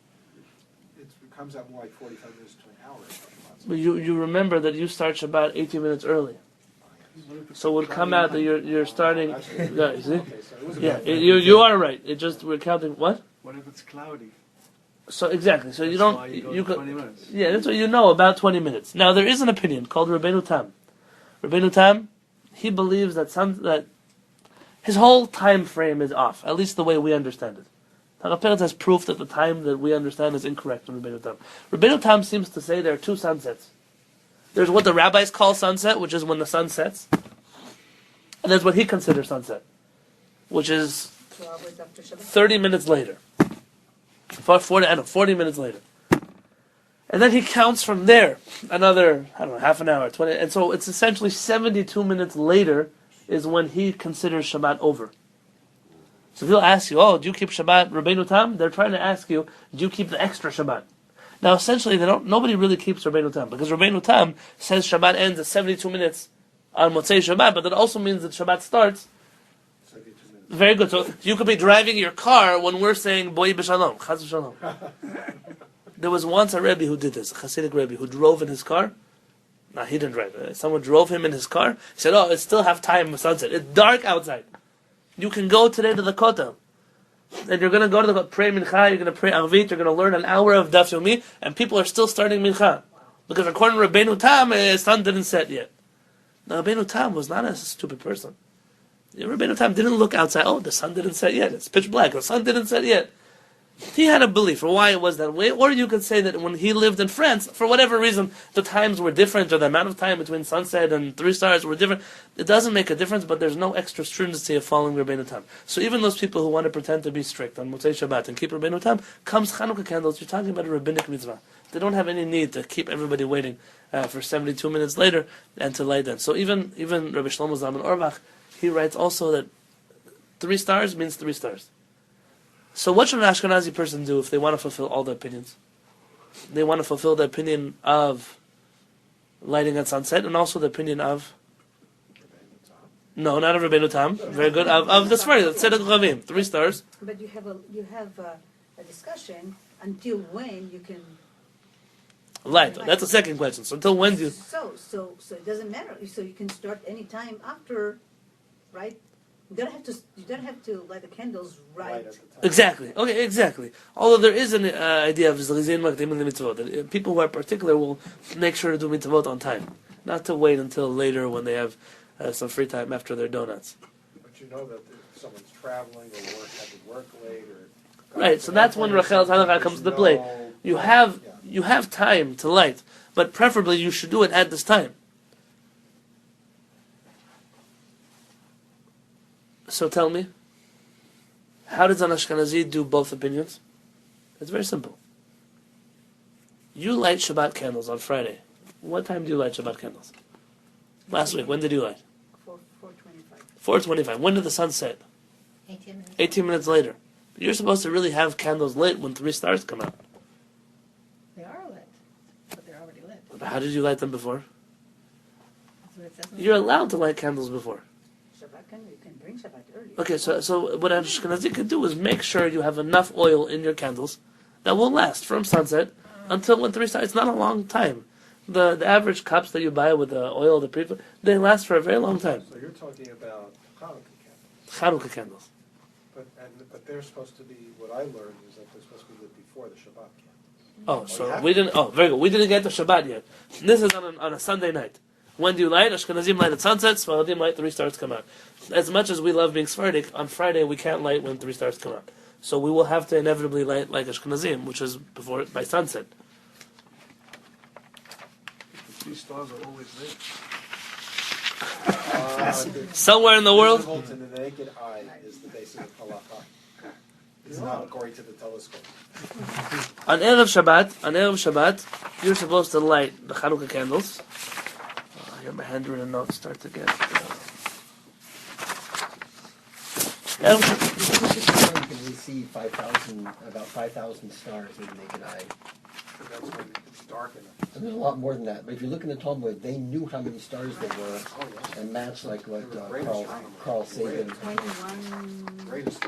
Speaker 5: comes out more like 45 minutes to an hour.
Speaker 1: But you remember that you start Shabbat 18 minutes early. So it would come out that you're starting. Yeah, you see?
Speaker 5: Okay, so it was
Speaker 1: Yeah,
Speaker 5: about
Speaker 1: you are right. It just, we're counting what?
Speaker 7: What if it's cloudy?
Speaker 1: So exactly. So you
Speaker 7: That's
Speaker 1: don't.
Speaker 7: why you go
Speaker 1: You
Speaker 7: to
Speaker 1: could.
Speaker 7: 20 minutes.
Speaker 1: Yeah, that's what you know, about 20 minutes. Now there is an opinion called Rabbeinu Tam. Rabbeinu Tam, he believes that his whole time frame is off, at least the way we understand it. Rabbi Peretz has proof that the time that we understand is incorrect in Rabbeinu Tam. Rabbeinu Tam seems to say there are 2 sunsets. There's what the rabbis call sunset, which is when the sun sets. And there's what he considers sunset, which is
Speaker 4: 2 hours after Shabbat.
Speaker 1: 30 minutes later. 40 minutes later. And then he counts from there another, half an hour, 20. And so it's essentially 72 minutes later is when he considers Shabbat over. So if people ask you, oh, do you keep Shabbat Rabbeinu Tam? They're trying to ask you, do you keep the extra Shabbat? Now, essentially, nobody really keeps Rabbeinu Tam, because Rabbeinu Tam says Shabbat ends at 72 minutes on Motzei Shabbat, but that also means that Shabbat starts.
Speaker 5: 72 minutes.
Speaker 1: Very good. So you could be driving your car when we're saying Boi B'Shalom, Chaz V'Shalom. There was once a Rebbe who did this, a Hasidic Rebbe, who drove in his car. No, he didn't drive. Someone drove him in his car. He said, oh, it still have time for sunset. It's dark outside. You can go today to the Kotel. And you're going to go to the pray Mincha, you're going to pray Arvit, you're going to learn an hour of Daf Yomi, and people are still starting Mincha. Because according to Rabbeinu Tam, the sun didn't set yet. Now, Rabbeinu Tam was not a stupid person. Rabbeinu Tam didn't look outside, oh, the sun didn't set yet. It's pitch black. The sun didn't set yet. He had a belief for why it was that way. Or you could say that when he lived in France, for whatever reason, the times were different, or the amount of time between sunset and 3 stars were different. It doesn't make a difference, but there's no extra stringency of following Rabbeinu Tam. So even those people who want to pretend to be strict on Motzei Shabbat and keep Rabbeinu Tam, comes Chanukah candles, you're talking about a rabbinic mitzvah. They don't have any need to keep everybody waiting for 72 minutes later and to light them. So even Rabbi Shlomo Zalman Auerbach, he writes also that 3 stars means 3 stars. So what should an Ashkenazi person do if they want to fulfill all the opinions? They want to fulfill the opinion of lighting at sunset and also the opinion of... No, not of Rabbeinu Tam. Very good. Of the Sfari, Tzedek Ravim. 3 stars.
Speaker 4: But you have a discussion until when you can.
Speaker 1: Light. That's the second question. So until when do you...
Speaker 4: So it doesn't matter. So you can start any time after, right? You don't have to light the candles right.
Speaker 5: At the time.
Speaker 1: Exactly. Okay, exactly. Although there is an idea of Zrizin Makdim and the mitzvot, that people who are particular will make sure to do mitzvot on time, not to wait until later when they have some free time after their donuts.
Speaker 5: But you know that if someone's traveling or had to work late or...
Speaker 1: Right. So that's when Rachel's halakha comes to play. You have time to light, but preferably you should do it at this time. So tell me, how does an Ashkenazi do both opinions? It's very simple. You light Shabbat candles on Friday. What time do you light Shabbat candles? Last week. When did you light?
Speaker 4: 4:25.
Speaker 1: 4:25. When did the sun set?
Speaker 2: 18 minutes.
Speaker 1: 18 minutes later. You're supposed to really have candles lit when 3 stars come out.
Speaker 2: They are lit, but they're already lit.
Speaker 1: But how did you light them before?
Speaker 2: That's what it says.
Speaker 1: You're allowed to light candles before.
Speaker 4: You can bring Shabbat early.
Speaker 1: Okay, so what an Ashkenazi can do is make sure you have enough oil in your candles that will last from sunset until when 3 stars. It's not a long time. The average cups that you buy with the oil, they last for a very long time.
Speaker 5: So you're talking about Hanukkah candles.
Speaker 1: Chanukah candles.
Speaker 5: But they're supposed to be, what I learned is that they're supposed to be lit before the Shabbat candles.
Speaker 1: Oh, so we didn't. Oh, very good. We didn't get to Shabbat yet. This is on a Sunday night. When do you light? Ashkenazim light at sunset. Sfaradim light 3 stars come out. As much as we love being Sephardic, on Friday we can't light when 3 stars come out. So we will have to inevitably light like Ashkenazim, which is by sunset.
Speaker 7: The 3 stars are always there.
Speaker 1: Somewhere in the world.
Speaker 5: Visible to the naked eye is the basis of halakha. It's not according to the telescope.
Speaker 1: On Erev Shabbat, you're supposed to light the Chanukah candles. Here my handwritten notes start to get...
Speaker 6: You can see about 5,000 stars with the naked eye.
Speaker 5: That's when it's dark enough.
Speaker 6: And there's a lot more than that. But if you look in the Talmud, they knew how many stars there were, and matched like what Carl Sagan.
Speaker 4: 21
Speaker 5: Greatest.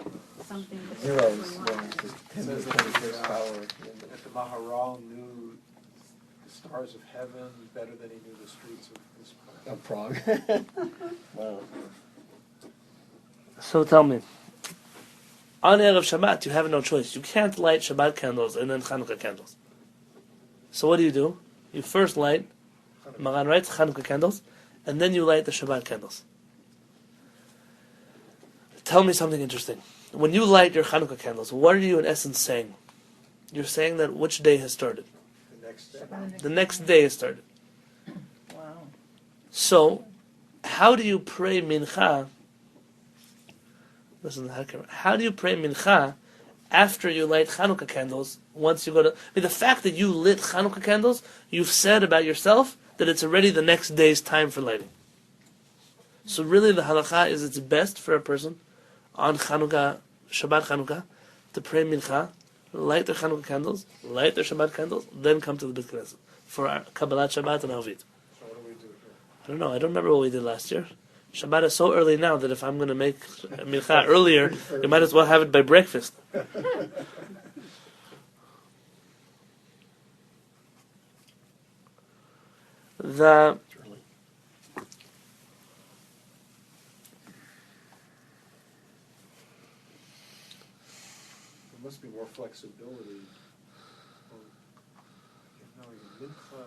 Speaker 4: something.
Speaker 6: Zeros.
Speaker 4: 21.
Speaker 6: 10 to the 26th power.
Speaker 5: That the Maharal knew the stars of heaven better than he knew the streets of this planet.
Speaker 6: Of Prague. Wow.
Speaker 1: So tell me, on Erev Shabbat, you have no choice. You can't light Shabbat candles and then Chanukah candles. So what do? You first light, Maran writes, Chanukah candles, and then you light the Shabbat candles. Tell me something interesting. When you light your Chanukah candles, what are you in essence saying? You're saying that which day has started?
Speaker 5: The next day.
Speaker 1: The next day has started.
Speaker 2: Wow.
Speaker 1: So, how do you pray Mincha? Listen, how do you pray Mincha after you light Chanukah candles? Once you go to... the fact that you lit Chanukah candles, you've said about yourself that it's already the next day's time for lighting. So really the halakha is it's best for a person on Chanukah Shabbat Chanukah, to pray mincha, light their Chanukah candles, light their Shabbat candles, then come to the Beit Knesset for our Kabbalat Shabbat and Arvit.
Speaker 5: So what do we do here?
Speaker 1: I don't know. I don't remember what we did last year. Shabbat is so early now that if I'm going to make mincha earlier, you might as well have it by breakfast. The
Speaker 5: There must be more flexibility. No, your mincha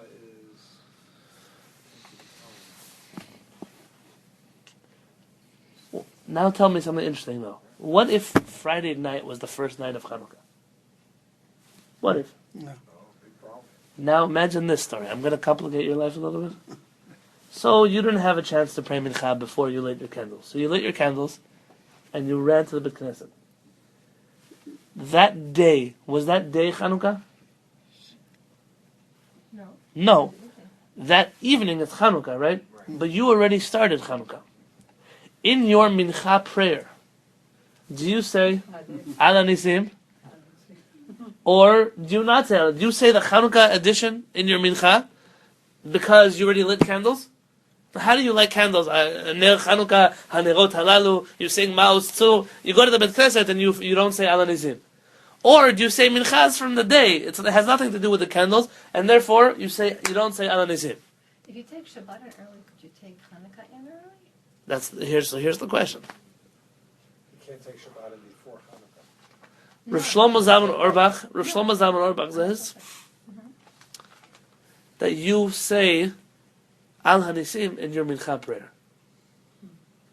Speaker 5: is.
Speaker 1: Now tell me something interesting though. What if Friday night was the first night of Chanukah? What if?
Speaker 3: No.
Speaker 5: Oh, big problem.
Speaker 1: Now imagine this story. I'm going to complicate your life a little bit. So you didn't have a chance to pray mincha before you lit your candles. So you lit your candles and you ran to the Beit Knesset. That day, was that day Chanukah?
Speaker 2: No.
Speaker 1: No. That evening is Chanukah, right? But you already started Chanukah. In your mincha prayer, do you say Ala Nisim? Or do you not say Ala? Do you say the Chanukah edition in your mincha because you already lit candles? How do you light candles? Ner Chanukah, Hanerot Halalu, you sing Ma'os Tzu, you go to the Beit Knesset and you don't say Ala Nisim. Or do you say minchas from the day? It has nothing to do with the candles, and therefore you don't say Ala Nisim.
Speaker 2: If you take Shabbat in early, could you take Hanukkah in early?
Speaker 1: Here's the question.
Speaker 5: You can't take Shabbat in before Hanukkah.
Speaker 1: Rav Shlomo Zalman Auerbach says that you say Al Hanisim in your mincha prayer.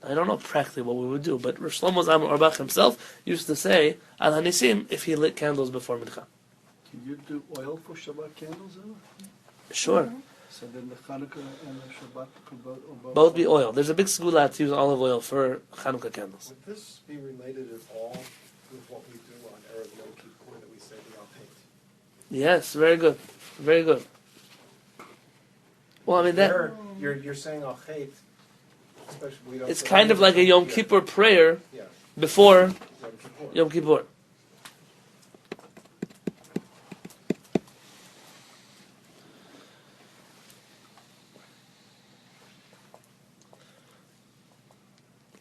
Speaker 1: I don't know practically what we would do, but Rav Shlomo Zalman Auerbach himself used to say Al Hanisim if he lit candles before mincha.
Speaker 7: Can you do oil for Shabbat candles in it?
Speaker 1: Sure.
Speaker 7: So then the Chanukah and the Shabbat could
Speaker 1: Both be oil. There's a big segula to use olive oil for Chanukah candles.
Speaker 5: Would this be related at all with what we do on Erev Yom Kippur that we say we all paint?
Speaker 1: Yes, very good. Very good. Well, I mean, that
Speaker 5: You're saying al chait, especially we don't.
Speaker 1: it's
Speaker 5: say
Speaker 1: kind of like a Yom
Speaker 5: Yeah.
Speaker 1: Kippur prayer
Speaker 5: Yeah,
Speaker 1: before
Speaker 5: Yom Kippur.
Speaker 1: Yom Kippur.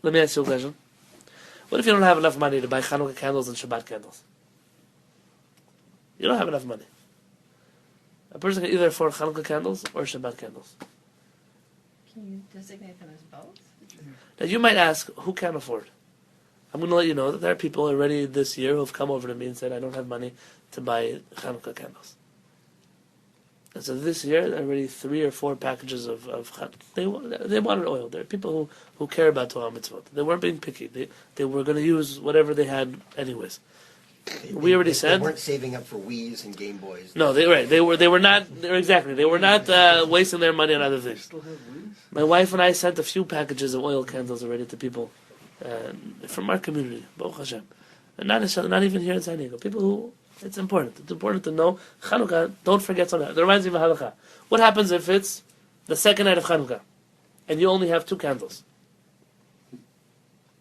Speaker 1: Let me ask you a question. What if you don't have enough money to buy Chanukah candles and Shabbat candles? You don't have enough money. A person can either afford Chanukah candles or Shabbat candles.
Speaker 2: Can you designate them as both?
Speaker 1: Now you might ask, who can afford? I'm going to let you know that there are people already this year who have come over to me and said, I don't have money to buy Chanukah candles. And so this year, there are already 3 or 4 packages of Chanukah. They wanted oil. There are people who care about Torah mitzvot. They weren't being picky. They were going to use whatever they had anyways. We already said
Speaker 6: they weren't saving up for Wii's and Game Boys.
Speaker 1: no. They were not wasting their money on other things.
Speaker 7: Still have wings?
Speaker 1: My wife and I sent a few packages of oil candles already to people from our community, Baruch Hashem, and not even here in San Diego. People who it's important. It's important to know Chanukah. Don't forget something. It reminds me of a halakha. What happens if it's the second night of Chanukah and you only have 2 candles?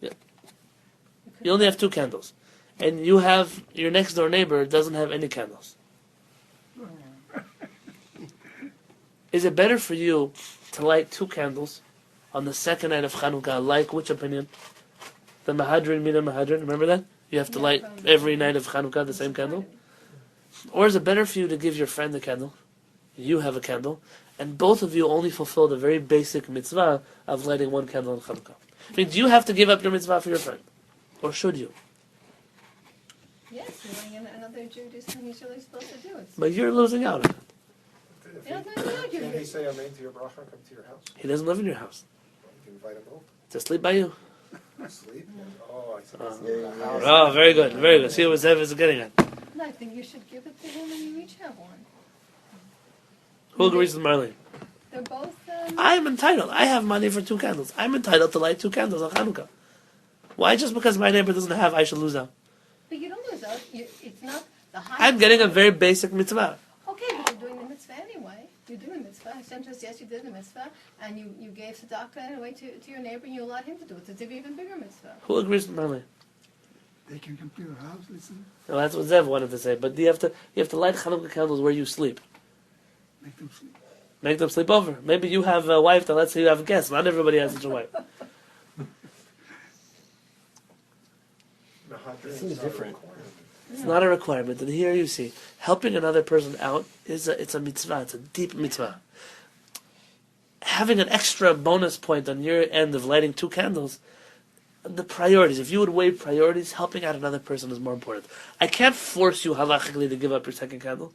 Speaker 1: Yeah. You only have 2 candles, and you have your next door neighbor doesn't have any candles. Is it better for you to light 2 candles on the second night of Chanukah? Like which opinion? The Mahadrin Mina Mahadrin. Remember that? You have to light every night of Chanukah the same candle? Or is it better for you to give your friend a candle, you have a candle, and both of you only fulfill the very basic mitzvah of lighting 1 candle on Chanukah? I mean, do you have to give up your mitzvah for your friend? Or should you?
Speaker 2: Yes, doing another Judas thing he's really supposed to do.
Speaker 1: But you're losing out on it.
Speaker 2: Yeah,
Speaker 5: Can't he say amen to your bracha, come to your house?
Speaker 1: He doesn't live in your house.
Speaker 5: You can invite him over.
Speaker 1: To sleep by you.
Speaker 5: Sleep? Oh, I see.
Speaker 1: Oh, very good, very good. See what Zev is getting at.
Speaker 2: No, I think you should give it to him and you each have one.
Speaker 1: Who agrees with Marlene?
Speaker 2: They're both.
Speaker 1: I'm entitled. I have money for 2 candles. I'm entitled to light 2 candles on Hanukkah. Why just because my neighbor doesn't have, I should lose out?
Speaker 2: But you don't lose out. It's not the highest.
Speaker 1: I'm getting a very basic mitzvah.
Speaker 2: Okay, but you're doing the mitzvah anyway. You're doing the mitzvah. Hashem says, yes, you did the mitzvah, and you gave tzedakah away to your neighbor, and you allowed him to do it. It's an even bigger mitzvah.
Speaker 1: Who agrees with Marlene?
Speaker 3: They can come to your house, listen,
Speaker 1: Well, that's what Zev wanted to say. But you have to light Chanukah candles where you sleep.
Speaker 3: make them sleep.
Speaker 1: Make them sleep over. Maybe you have a wife that lets you have guests. Not everybody has such a wife.
Speaker 6: It seems different.
Speaker 1: It's not a requirement. And here you see, helping another person out it's a mitzvah. It's a deep mitzvah. Having an extra bonus point on your end of lighting 2 candles, the priorities. If you would weigh priorities, helping out another person is more important. I can't force you halachically to give up your second candle,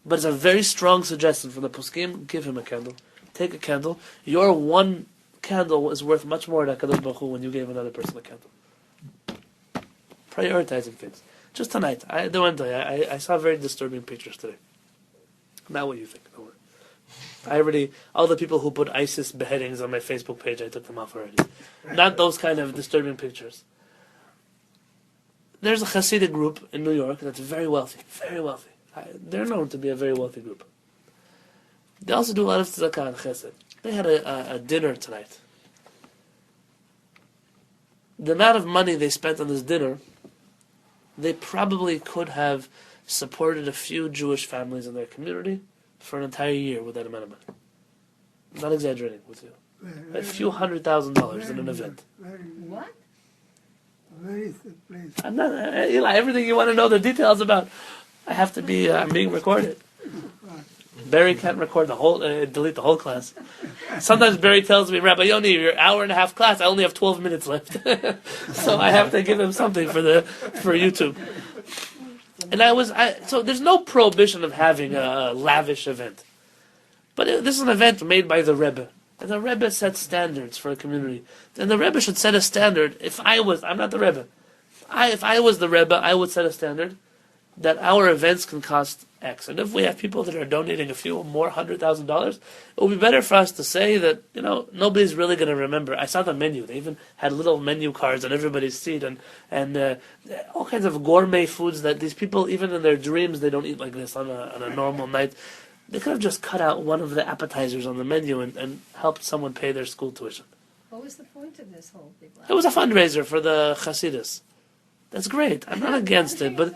Speaker 1: but it's a very strong suggestion from the poskim. Give him a candle. Take a candle. Your 1 candle is worth much more to HaKadosh Baruch Hu when you gave another person a candle. Prioritizing things. Just tonight, I saw very disturbing pictures today. Not what you think. Don't worry. All the people who put ISIS beheadings on my Facebook page, I took them off already. Not those kind of disturbing pictures. There's a Hasidic group in New York that's very wealthy. Very wealthy. They're known to be a very wealthy group. They also do a lot of tzedakah and chesed. They had a dinner tonight. The amount of money they spent on this dinner, they probably could have supported a few Jewish families in their community for an entire year with that amount of money. I'm not exaggerating with you. A few $100,000 in an event.
Speaker 2: What?
Speaker 3: Where is the place?
Speaker 1: I'm not, Eli, everything you want to know the details about, I have to be, I'm being recorded. Barry can't record the whole, delete the whole class. Sometimes Barry tells me, Rabbi Yoni, your 1.5-hour class, I only have 12 minutes left. So I have to give him something for YouTube. And so there's no prohibition of having a lavish event. But this is an event made by the Rebbe. And the Rebbe sets standards for a community. And the Rebbe should set a standard. I'm not the Rebbe. If I was the Rebbe, I would set a standard that our events can cost X. And if we have people that are donating a few more $100,000, it would be better for us to say that, nobody's really going to remember. I saw the menu. They even had little menu cards on everybody's seat and all kinds of gourmet foods that these people, even in their dreams, they don't eat like this on a normal night. They could have just cut out one of the appetizers on the menu and helped someone pay their school tuition.
Speaker 2: What was the point of this whole big
Speaker 1: It was a fundraiser for the Hasidus. That's great. I'm not against it, but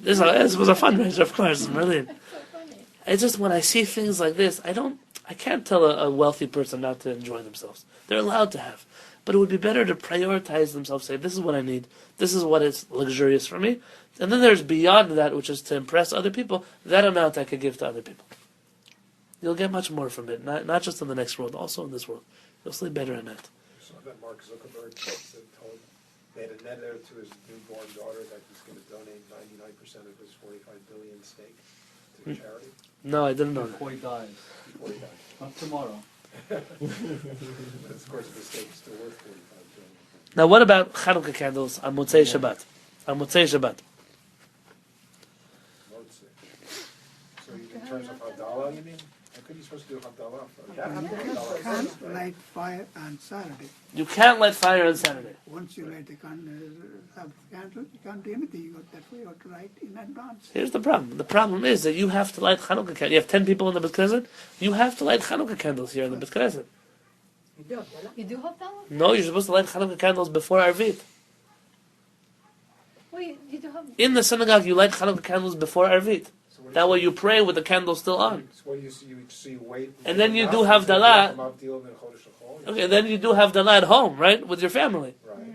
Speaker 1: this was a fundraiser, of course. It's brilliant.
Speaker 2: so funny.
Speaker 1: It's just when I see things like this, I can't tell a wealthy person not to enjoy themselves. They're allowed to have. But it would be better to prioritize themselves, say, this is what I need, this is what is luxurious for me, and then there's beyond that, which is to impress other people, that amount I could give to other people. You'll get much more from it, not just in the next world, also in this world. You'll sleep better at night.
Speaker 5: So that Mark Zuckerberg made a neder to his newborn daughter that he's going to donate 99% of his 45 billion stake to charity
Speaker 1: No, I didn't know that.
Speaker 7: Before he dies.
Speaker 5: before he dies.
Speaker 7: Not tomorrow.
Speaker 5: But of course, the stake is still worth 45 billion.
Speaker 1: Now, what about Chanukah candles on Motzei Shabbat? On Motzei Shabbat.
Speaker 5: So in terms of Havdalah, you mean? How could you supposed to do Havdalah?
Speaker 3: You can't light fire on Saturday.
Speaker 1: You can't light fire on Saturday.
Speaker 3: Once you light the candle, you can't do anything. You have to light in advance.
Speaker 1: Here's the problem. The problem is that you have to light Chanukah candles. You have 10 people in the Beit Knesset. You have to light Chanukah candles here in the Beit Knesset.
Speaker 2: You do Havdalah?
Speaker 1: No, you're supposed to light Chanukah candles before Arvit.
Speaker 2: Well, you do Havdalah.
Speaker 1: In the synagogue, you light Chanukah candles before Arvit. That way you pray with the candle still on.
Speaker 5: So what do you wait?
Speaker 1: And then you do Havdalah. Okay, then you do Havdalah at home, right? With your family.
Speaker 5: Right.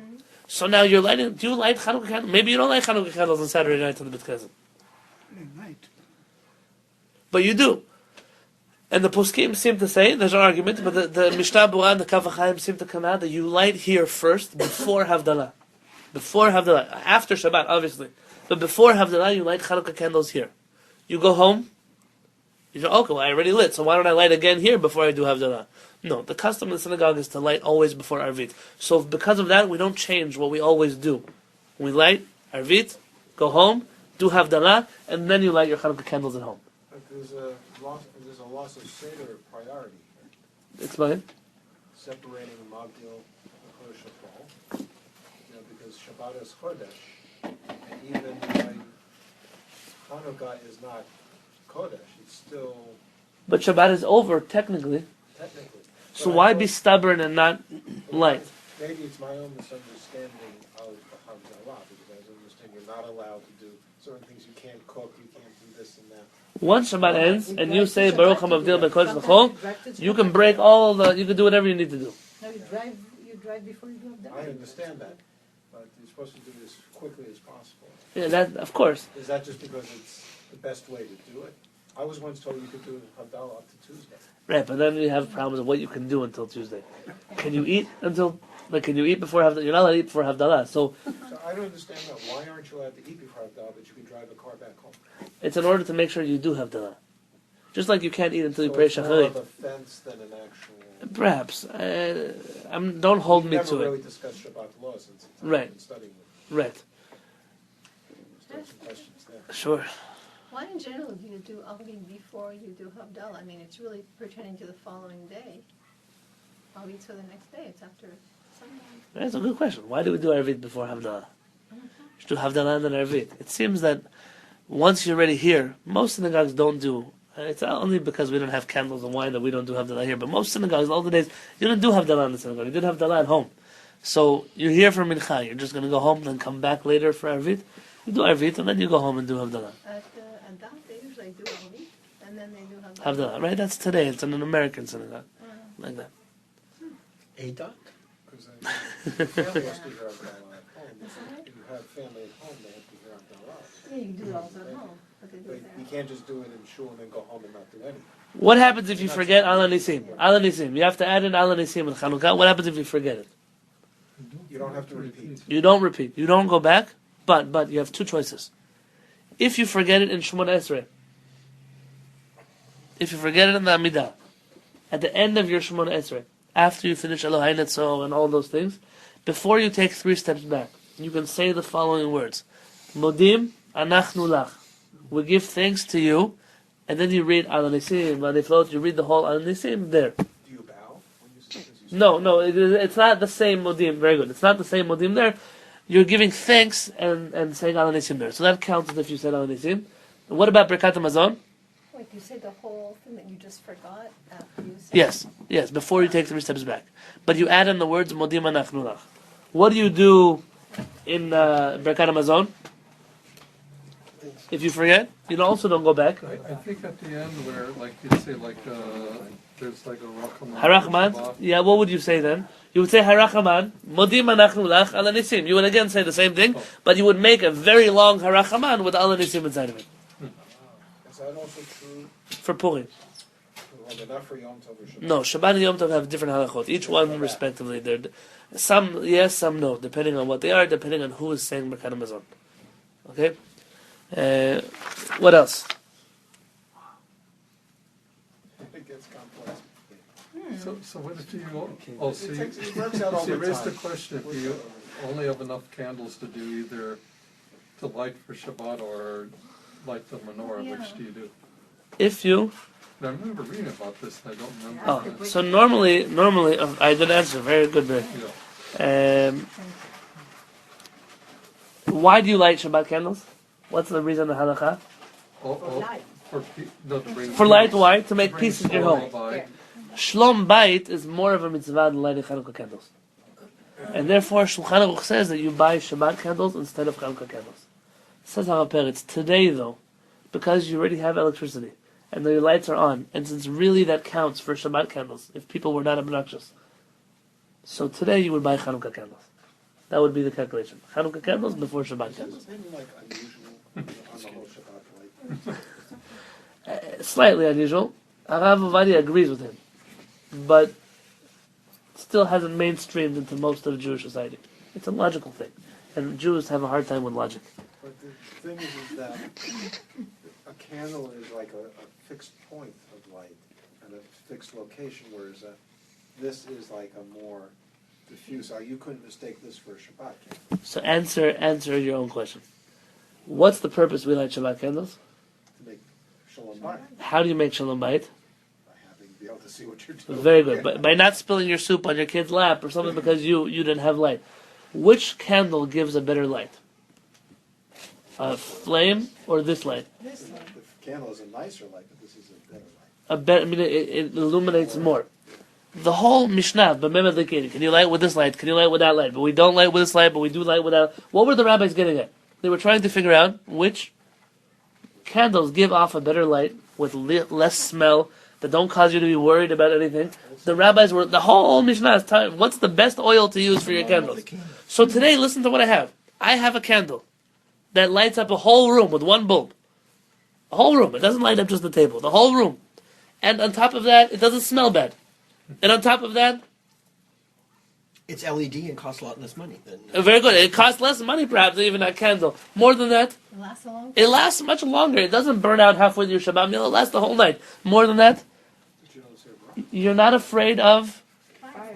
Speaker 1: So now you're lighting, do you light Chanukah candles? Maybe you don't light Chanukah candles on Saturday night in the Beit Knesset.
Speaker 3: Night.
Speaker 1: But you do. And the poskim seem to say, there's an argument, but the Mishnah Berurah and the Kaf HaChaim seem to come out that you light here first, before Havdalah. Before Havdalah. After Shabbat, obviously. But before Havdalah, you light Chanukah candles here. You go home, you say, okay, well, I already lit, so why don't I light again here before I do Havdalah? No, the custom in the synagogue is to light always before Arvit. So because of that, we don't change what we always do. We light Arvit, go home, do Havdalah, and then you light your Chanukah candles at home.
Speaker 5: But there's a loss of Seder priority here.
Speaker 1: Explain.
Speaker 5: Separating the Magdil and Chodesh Hafal. Because Shabbat is Chodesh, and even Hanukkah is not Kodesh, it's still
Speaker 1: But Shabbat is over, technically. So why be stubborn and not light?
Speaker 5: Maybe it's my own misunderstanding of Havdalah, because as not allowed to do certain things. You can't cook, you can't do this and that.
Speaker 1: Once Shabbat ends
Speaker 4: You
Speaker 1: and
Speaker 4: drive
Speaker 1: you
Speaker 4: to
Speaker 1: say
Speaker 4: Shabbat
Speaker 1: Baruch
Speaker 4: to do
Speaker 1: HaMavdil
Speaker 4: that.
Speaker 1: Bekodesh
Speaker 4: Sometimes
Speaker 1: L'chol,
Speaker 4: you drive to
Speaker 1: you
Speaker 4: Shabbat.
Speaker 1: can break all the, you can do whatever you need to do.
Speaker 4: No, you drive before you do
Speaker 5: I
Speaker 4: Havdalah.
Speaker 5: understand that, but you're supposed to do it as quickly as possible.
Speaker 1: Yeah, that, of course.
Speaker 5: Is that just because it's the best way to do it? I was once told you could do Havdalah up to Tuesday.
Speaker 1: Right, but then you have problems of what you can do until Tuesday. Can you eat until, like, can you eat before Havdalah? You're not allowed to eat before Havdalah. So
Speaker 5: So I don't understand that. Why aren't you allowed to eat before Havdalah, but you can drive a car back home?
Speaker 1: it's in order to make sure you do Havdalah. Just like you can't eat until you
Speaker 5: So
Speaker 1: pray
Speaker 5: it's more
Speaker 1: Shacharit.
Speaker 5: of a fence than an actual...
Speaker 1: Perhaps. Don't hold me
Speaker 5: We've
Speaker 1: to
Speaker 5: never
Speaker 1: it.
Speaker 5: really discussed Shabbat law since the time
Speaker 1: Right.
Speaker 5: I've been studying it.
Speaker 1: Right.
Speaker 5: Still have some questions there.
Speaker 1: Sure.
Speaker 2: Why in general do you do Avit before you do Havdalah? I mean, it's really pertaining to the following day. Avit's for the next day. It's after sundown.
Speaker 1: That's a good question. Why do we do Arvit before Havdalah? Should do Havdalah and then Arvit. It seems that once you're already here, most synagogues don't do. It's only because we don't have candles and wine that we don't do Havdalah here. But most synagogues, all the days, you don't do Havdalah in the synagogue. You did Havdalah at home. So you're here for Mincha. You're just going to go home, then come back later for Arvit. You do Arvit, and then you go home and do Havdalah.
Speaker 2: At Adat, they usually do Avit, and then they do Havdalah.
Speaker 1: Havdalah, right? That's today. It's in an American synagogue. Like that.
Speaker 6: Adot?
Speaker 5: Because family has to hear Havdalah at home. If you have family at home, they have to hear Havdalah.
Speaker 2: Yeah, you can do it also at home, but they do
Speaker 5: But
Speaker 2: it
Speaker 5: you
Speaker 2: there.
Speaker 5: can't just do it in shul and then go home and not do anything.
Speaker 1: What happens if you forget Ala Nisim? Ala Nisim. You have to add in Ala Nisim in Chanukah. What happens if you forget it?
Speaker 5: You don't have to repeat.
Speaker 1: You don't repeat. You don't go back. But you have two choices. If you forget it in Shemona Esrei, if you forget it in the Amidah, at the end of your Shemona Esrei, after you finish Elohai Netzo and all those things, before you take 3 steps back, you can say the following words: Modim Anachnu Lach. We give thanks to you, and then you read Al Nisim, Vaniflot. You read the whole Al Nisim there.
Speaker 5: Do you bow when you say this?
Speaker 1: No, it's not the same Modim. Very good. It's not the same Modim there. You're giving thanks and saying Al Nisim there. So that counts as if you said Al Nisim. And what about Birkat Hamazon?
Speaker 2: Wait, you say the whole thing that you just forgot after you said
Speaker 1: Yes, before you take 3 steps back. But you add in the words Modim Anachnu Lach. What do you do in Birkat Hamazon? If you forget, you also don't go back.
Speaker 8: I think at the end where, like, you'd say, like, there's like a Rachman.
Speaker 1: Harachman. Yeah, what would you say then? You would say Harachaman, Modim Anachnu Lach, Al Nisim. You would again say the same thing, but you would make a very long Harachaman with Al Nisim inside of it.
Speaker 5: Is that also true?
Speaker 1: For Purim.
Speaker 5: Well, they're not for Yom Tov or Shabbat.
Speaker 1: No, Shabbat and Yom Tov have different halachot. Each one respectively. They're some yes, some no, depending on what they are, depending on who is saying Birkat Hamazon. Okay. What else?
Speaker 5: It gets complex.
Speaker 8: So what if you, oh, so
Speaker 5: It works out all
Speaker 8: so you
Speaker 5: the
Speaker 8: raised the
Speaker 5: time.
Speaker 8: question, if you only have enough candles to do either to light for Shabbat or light the menorah,
Speaker 2: Yeah.
Speaker 8: which do you do?
Speaker 1: If you
Speaker 8: And I remember reading about this, and I don't remember.
Speaker 1: oh, so normally I did answer. Very good, very.
Speaker 8: Yeah.
Speaker 1: Why do you light Shabbat candles? What's the reason the halakha?
Speaker 4: light.
Speaker 8: No, to bring
Speaker 1: For light,
Speaker 8: peace.
Speaker 1: why? To make
Speaker 8: bring
Speaker 1: peace in your
Speaker 8: shalom
Speaker 1: home.
Speaker 8: by.
Speaker 1: Shlom Bayit is more of a mitzvah than lighting Chanukah candles. And therefore, Shulchan Aruch says that you buy Shabbat candles instead of Chanukah candles. Says HaRaper, it's today though, because you already have electricity, and the lights are on, and since really that counts for Shabbat candles, if people were not obnoxious. So today you would buy Chanukah candles. That would be the calculation. Chanukah candles before Shabbat candles.
Speaker 5: Isn't like unusual on the whole Shabbat light?
Speaker 1: Slightly unusual. Arav Ovadia agrees with him, but still hasn't mainstreamed into most of Jewish society. It's a logical thing, and Jews have a hard time with logic.
Speaker 5: But the thing is that a candle is like a fixed point of light and a fixed location, whereas this is like a more diffuse. You couldn't mistake this for a Shabbat candle.
Speaker 1: So answer your own question. What's the purpose we light Shabbat candles?
Speaker 5: To make Shalom Bayit,
Speaker 1: How do you make Shalom Bayit?
Speaker 5: by having be able to see what you're doing.
Speaker 1: Very good. By not spilling your soup on your kid's lap or something because you didn't have light. Which candle gives a better light? A flame or this light?
Speaker 2: this one.
Speaker 5: The candle is a nicer light, but this is a better light.
Speaker 1: It illuminates more. The whole Mishnah, b'memad l'kiri, can you light with this light? Can you light with that light? But we don't light with this light, but we do light with that. What were the rabbis getting at? They were trying to figure out which candles give off a better light with less smell that don't cause you to be worried about anything. The rabbis were, the whole Mishnah is time, what's the best oil to use for your candles? So today, listen to what I have. I have a candle that lights up a whole room with one bulb. A whole room. It doesn't light up just the table. The whole room. And on top of that, it doesn't smell bad. And on top of that,
Speaker 6: It's LED and costs a lot less money than.
Speaker 1: very good. It costs less money, perhaps, than even a candle. More than that,
Speaker 2: It lasts a long time.
Speaker 1: it lasts much longer. It doesn't burn out halfway through your Shabbat meal. It lasts the whole night. More than that, you're not afraid of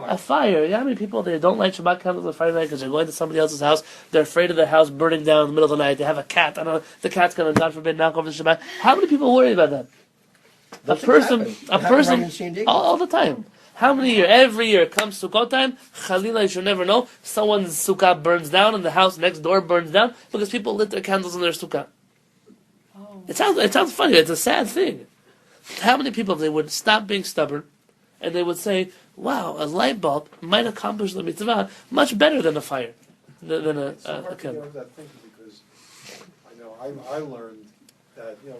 Speaker 1: a fire. Yeah, how many people, they don't light Shabbat candles on Friday night because they're going to somebody else's house. They're afraid of their house burning down in the middle of the night. They have a cat. I don't know, the cat's going to, God forbid, knock over the Shabbat. How many people worry about that?
Speaker 6: Those things happen. It happened right in San Diego.
Speaker 1: All the time. How many years? Every year comes Sukkot time. Chalila, you should never know. Someone's sukkah burns down and the house next door burns down because people lit their candles in their sukkah.
Speaker 2: Oh.
Speaker 1: It sounds funny. It's a sad thing. How many people, if they would stop being stubborn and they would say, "Wow, a light bulb might accomplish the mitzvah much better than a fire, than a
Speaker 5: It's so hard to get
Speaker 1: candle."
Speaker 5: over that thinking because I know I learned that the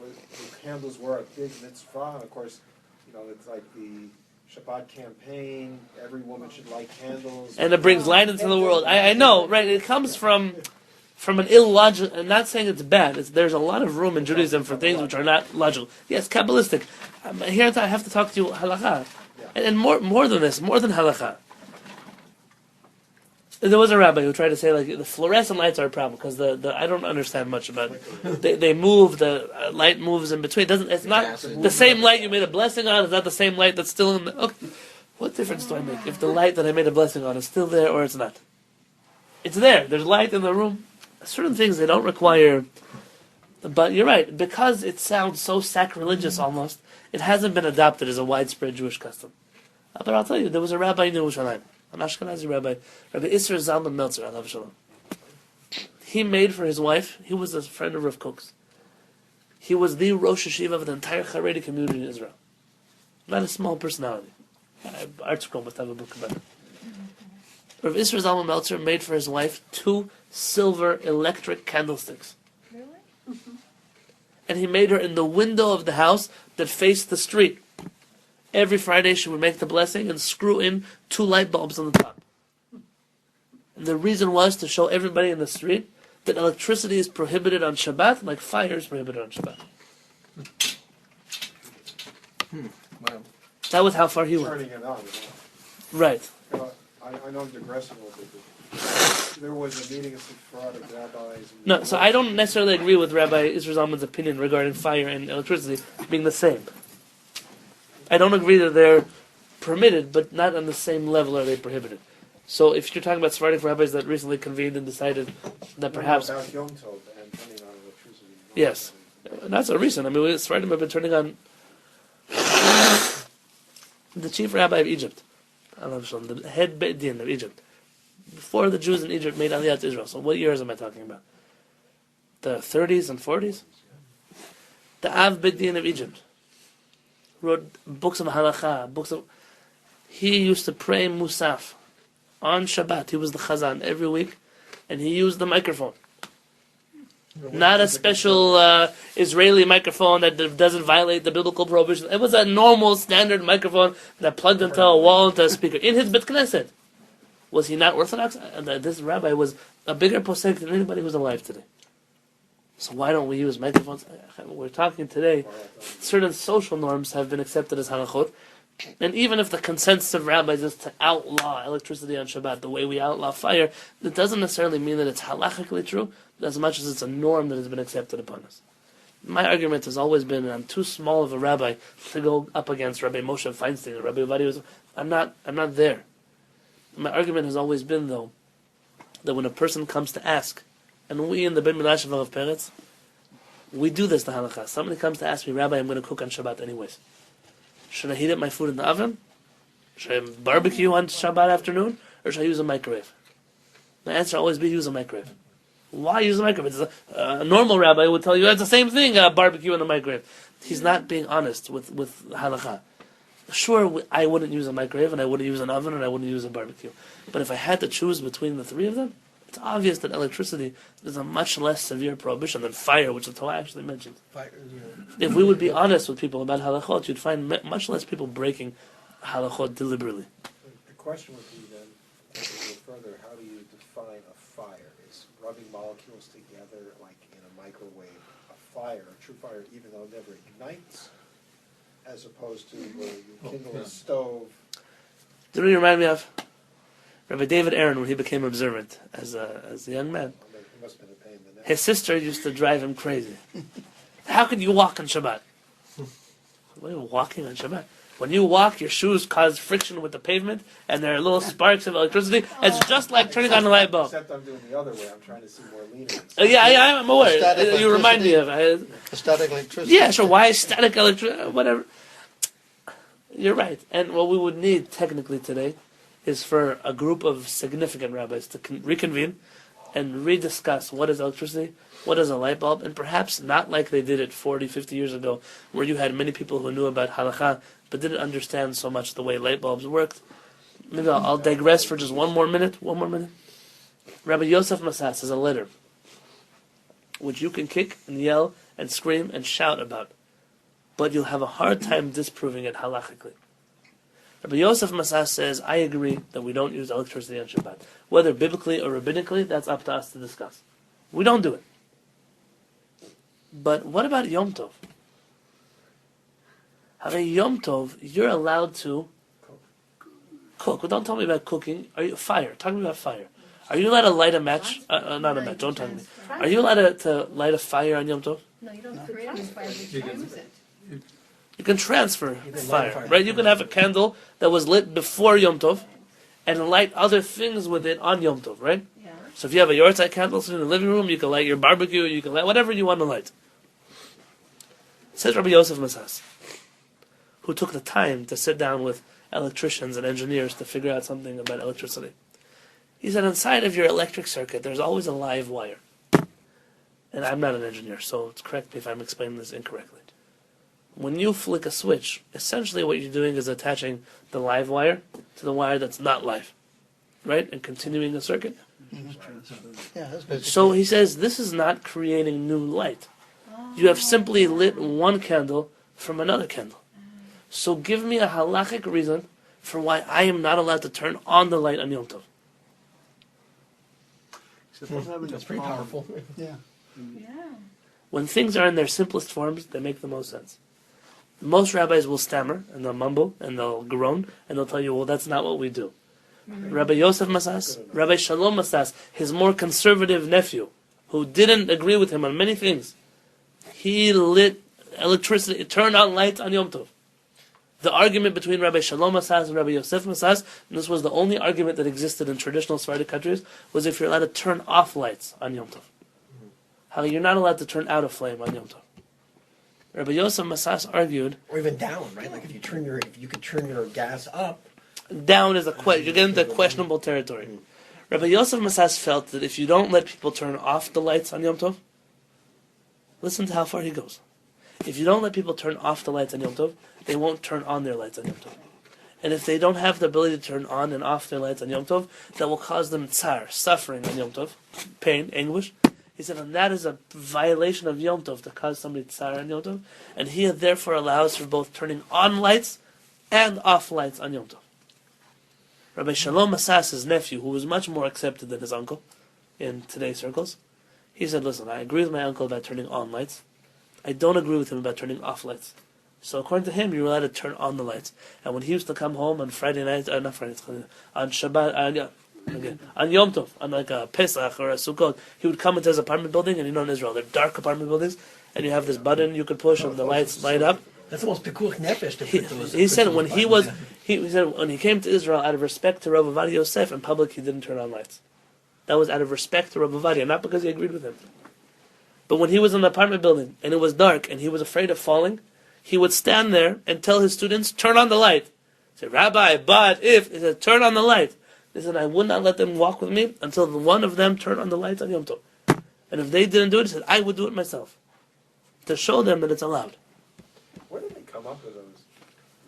Speaker 5: candles were a big mitzvah, and of course it's like the Shabbat campaign. Every woman should light candles,
Speaker 1: And it brings light into the world. I know, right? It comes from an illogical. I'm not saying it's bad. There's a lot of room in Judaism for things which are not logical. Yes, Kabbalistic. Here I have to talk to you halakha, and more than this, more than halakha. There was a rabbi who tried to say like the fluorescent lights are a problem because the I don't understand much about it. They move, the light moves in between. It's not the same light you made a blessing on. It's not the same light that's still in the. Okay. What difference do I make if the light that I made a blessing on is still there or it's not? It's there. There's light in the room. Certain things they don't require. But you're right, because it sounds so sacrilegious almost. It hasn't been adopted as a widespread Jewish custom. But I'll tell you, there was a rabbi in Yerushalayim, an Ashkenazi rabbi, Rabbi Isser Zalman Meltzer, alav shalom. He made for his wife, he was a friend of Rav Kook's. He was the Rosh Hashiva of the entire Haredi community in Israel. Not a small personality. Art Scroll must have a book about it. Rav Isser Zalman Meltzer made for his wife 2 silver electric candlesticks.
Speaker 2: Really?
Speaker 1: And he made her in the window of the house that faced the street. Every Friday she would make the blessing and screw in 2 light bulbs on the top. And the reason was to show everybody in the street that electricity is prohibited on Shabbat, like fire is prohibited on Shabbat.
Speaker 6: Wow.
Speaker 1: That was how far he went.
Speaker 5: turning it on.
Speaker 1: Right.
Speaker 5: I know I'm digressing a little bit, but there was a meeting of Sephardic rabbis.
Speaker 1: No, so I don't necessarily agree with Rabbi Isser Zalman's opinion regarding fire and electricity being the same. I don't agree that they're permitted, but not on the same level are they prohibited. So if you're talking about Sephardic rabbis that recently convened and decided that perhaps...
Speaker 5: About Yom Tov and turning on electricity.
Speaker 1: Yes. That's a reason. I mean, Sephardim have been turning on the chief rabbi of Egypt, the head Beit Din of Egypt, before the Jews in Egypt made Aliyah to Israel. So what years am I talking about? The 30s and 40s? The Av Beit Din of Egypt wrote books of halakha, he used to pray Musaf on Shabbat. He was the Chazan every week, and he used the microphone. Not a special Israeli microphone that doesn't violate the biblical prohibition. It was a normal, standard microphone that plugged into a wall, into a speaker. In his Bet Knesset. Was he not Orthodox? This rabbi was a bigger posek than anybody who's alive today. So why don't we use microphones? We're talking today, certain social norms have been accepted as halachot, and even if the consensus of rabbis is to outlaw electricity on Shabbat the way we outlaw fire, that doesn't necessarily mean that it's halachically true, as much as it's a norm that has been accepted upon us. My argument has always been that I'm too small of a rabbi to go up against Rabbi Moshe Feinstein, Rabbi Ovadia. I'm not there. My argument has always been, though, that when a person comes to ask, and we in the Ben Midrash of Peretz, we do this to halakha. Somebody comes to ask me, Rabbi, I'm going to cook on Shabbat anyways. Should I heat up my food in the oven? Should I barbecue on Shabbat afternoon? Or should I use a microwave? My answer will always be use a microwave. Why use a microwave? A normal rabbi would tell you it's the same thing, barbecue in the microwave. He's not being honest with halakha. Sure, I wouldn't use a microwave, and I wouldn't use an oven, and I wouldn't use a barbecue. But if I had to choose between the 3 of them, It's obvious that electricity is a much less severe prohibition than fire, which the Torah actually mentions. If we would be honest with people about halachot, you'd find much less people breaking halachot deliberately.
Speaker 5: The question would be then, to go further, how do you define a fire? Is rubbing molecules together like in a microwave a fire, a true fire, even though it never ignites, as opposed to where you kindle a stove?
Speaker 1: Do you know what you remind me of? Rabbi David Aaron, when he became observant as a young man,
Speaker 5: He must have been a pain in the neck.
Speaker 1: his sister used to drive him crazy. How could you walk on Shabbat? What are you walking on Shabbat? When you walk, your shoes cause friction with the pavement, and there are little sparks of electricity. It's just like turning on a light bulb.
Speaker 5: Except I'm doing the other way. I'm trying to see more leaner.
Speaker 1: Yeah, I'm aware.
Speaker 6: Static
Speaker 1: You remind me of.
Speaker 6: Static electricity.
Speaker 1: Yeah, sure. Why is static electricity? Whatever. You're right. And what we would need technically today is for a group of significant rabbis to reconvene and rediscuss what is electricity, what is a light bulb, and perhaps not like they did it 40, 50 years ago, where you had many people who knew about halakha but didn't understand so much the way light bulbs worked. Maybe I'll digress for just one more minute. Rabbi Yosef Masas has a letter which you can kick and yell and scream and shout about, but you'll have a hard time disproving it halachically. Rabbi Yosef Masas says, I agree that we don't use electricity on Shabbat. Whether biblically or rabbinically, that's up to us to discuss. We don't do it. But what about Yom Tov? Yom Tov, you're allowed to cook. Well, don't tell me about cooking. Fire. Talk to me about fire. Are you allowed to light a match? Not a match, don't talk to me. Are you allowed to light a fire on Yom Tov?
Speaker 2: No, you don't create fire, you use it.
Speaker 1: You can transfer fire, right? You can have a candle that was lit before Yom Tov and light other things with it on Yom Tov, right?
Speaker 2: Yeah.
Speaker 1: So if you have a yahrzeit candle sitting in the living room, you can light your barbecue, you can light whatever you want to light. Says Rabbi Yosef Masas, who took the time to sit down with electricians and engineers to figure out something about electricity. He said, inside of your electric circuit, there's always a live wire. And I'm not an engineer, so correct me if I'm explaining this incorrectly. When you flick a switch, essentially what you're doing is attaching the live wire to the wire that's not live, right? And continuing the circuit.
Speaker 6: Yeah, that's basically.
Speaker 1: So he says, this is not creating new light. You have simply lit one candle from another candle. So give me a halachic reason for why I am not allowed to turn on the light on Yom Tov.
Speaker 6: That's pretty powerful.
Speaker 3: Yeah.
Speaker 2: Yeah.
Speaker 1: When things are in their simplest forms, they make the most sense. Most rabbis will stammer, and they'll mumble, and they'll groan, and they'll tell you, well, that's not what we do. Rabbi Yosef Masas, Rabbi Shalom Masas, his more conservative nephew, who didn't agree with him on many things, he lit electricity, turned on lights on Yom Tov. The argument between Rabbi Shalom Masas and Rabbi Yosef Masas, and this was the only argument that existed in traditional Sephardic countries, was if you're allowed to turn off lights on Yom Tov. How you're not allowed to turn out a flame on Yom Tov. Rabbi Yosef Masas argued,
Speaker 6: Or even down, right? Like if you could turn your gas up.
Speaker 1: down is you get into questionable territory. Rabbi Yosef Masas felt that if you don't let people turn off the lights on Yom Tov, listen to how far he goes. If you don't let people turn off the lights on Yom Tov, they won't turn on their lights on Yom Tov. And if they don't have the ability to turn on and off their lights on Yom Tov, that will cause them tsar, suffering on Yom Tov, pain, anguish. He said, and that is a violation of Yom Tov to cause somebody tsar on Yom Tov. And he therefore allows for both turning on lights and off lights on Yom Tov. Rabbi Shalom Masas, his nephew, who was much more accepted than his uncle in today's circles, he said, listen, I agree with my uncle about turning on lights. I don't agree with him about turning off lights. So according to him, you're allowed to turn on the lights. And when he used to come home on Friday night, not Friday, on Shabbat, on Yom Tov, on like a Pesach or a Sukkot, he would come into his apartment building, and you know in Israel, they're dark apartment buildings, and you have this button you could push and the lights light up.
Speaker 6: That's almost pikuach nefesh to put those.
Speaker 1: He said when he said when he came to Israel, out of respect to Rav Ovadia Yosef, in public he didn't turn on lights. That was out of respect to Rav Ovadia, not because he agreed with him. But when he was in the apartment building and it was dark and he was afraid of falling, he would stand there and tell his students, turn on the light. He said, Rabbi, but if, he said, turn on the light. He said, I would not let them walk with me until one of them turned on the lights on Yom Tov. And if they didn't do it, he said, I would do it myself. To show them that it's allowed.
Speaker 5: Where did they come up with those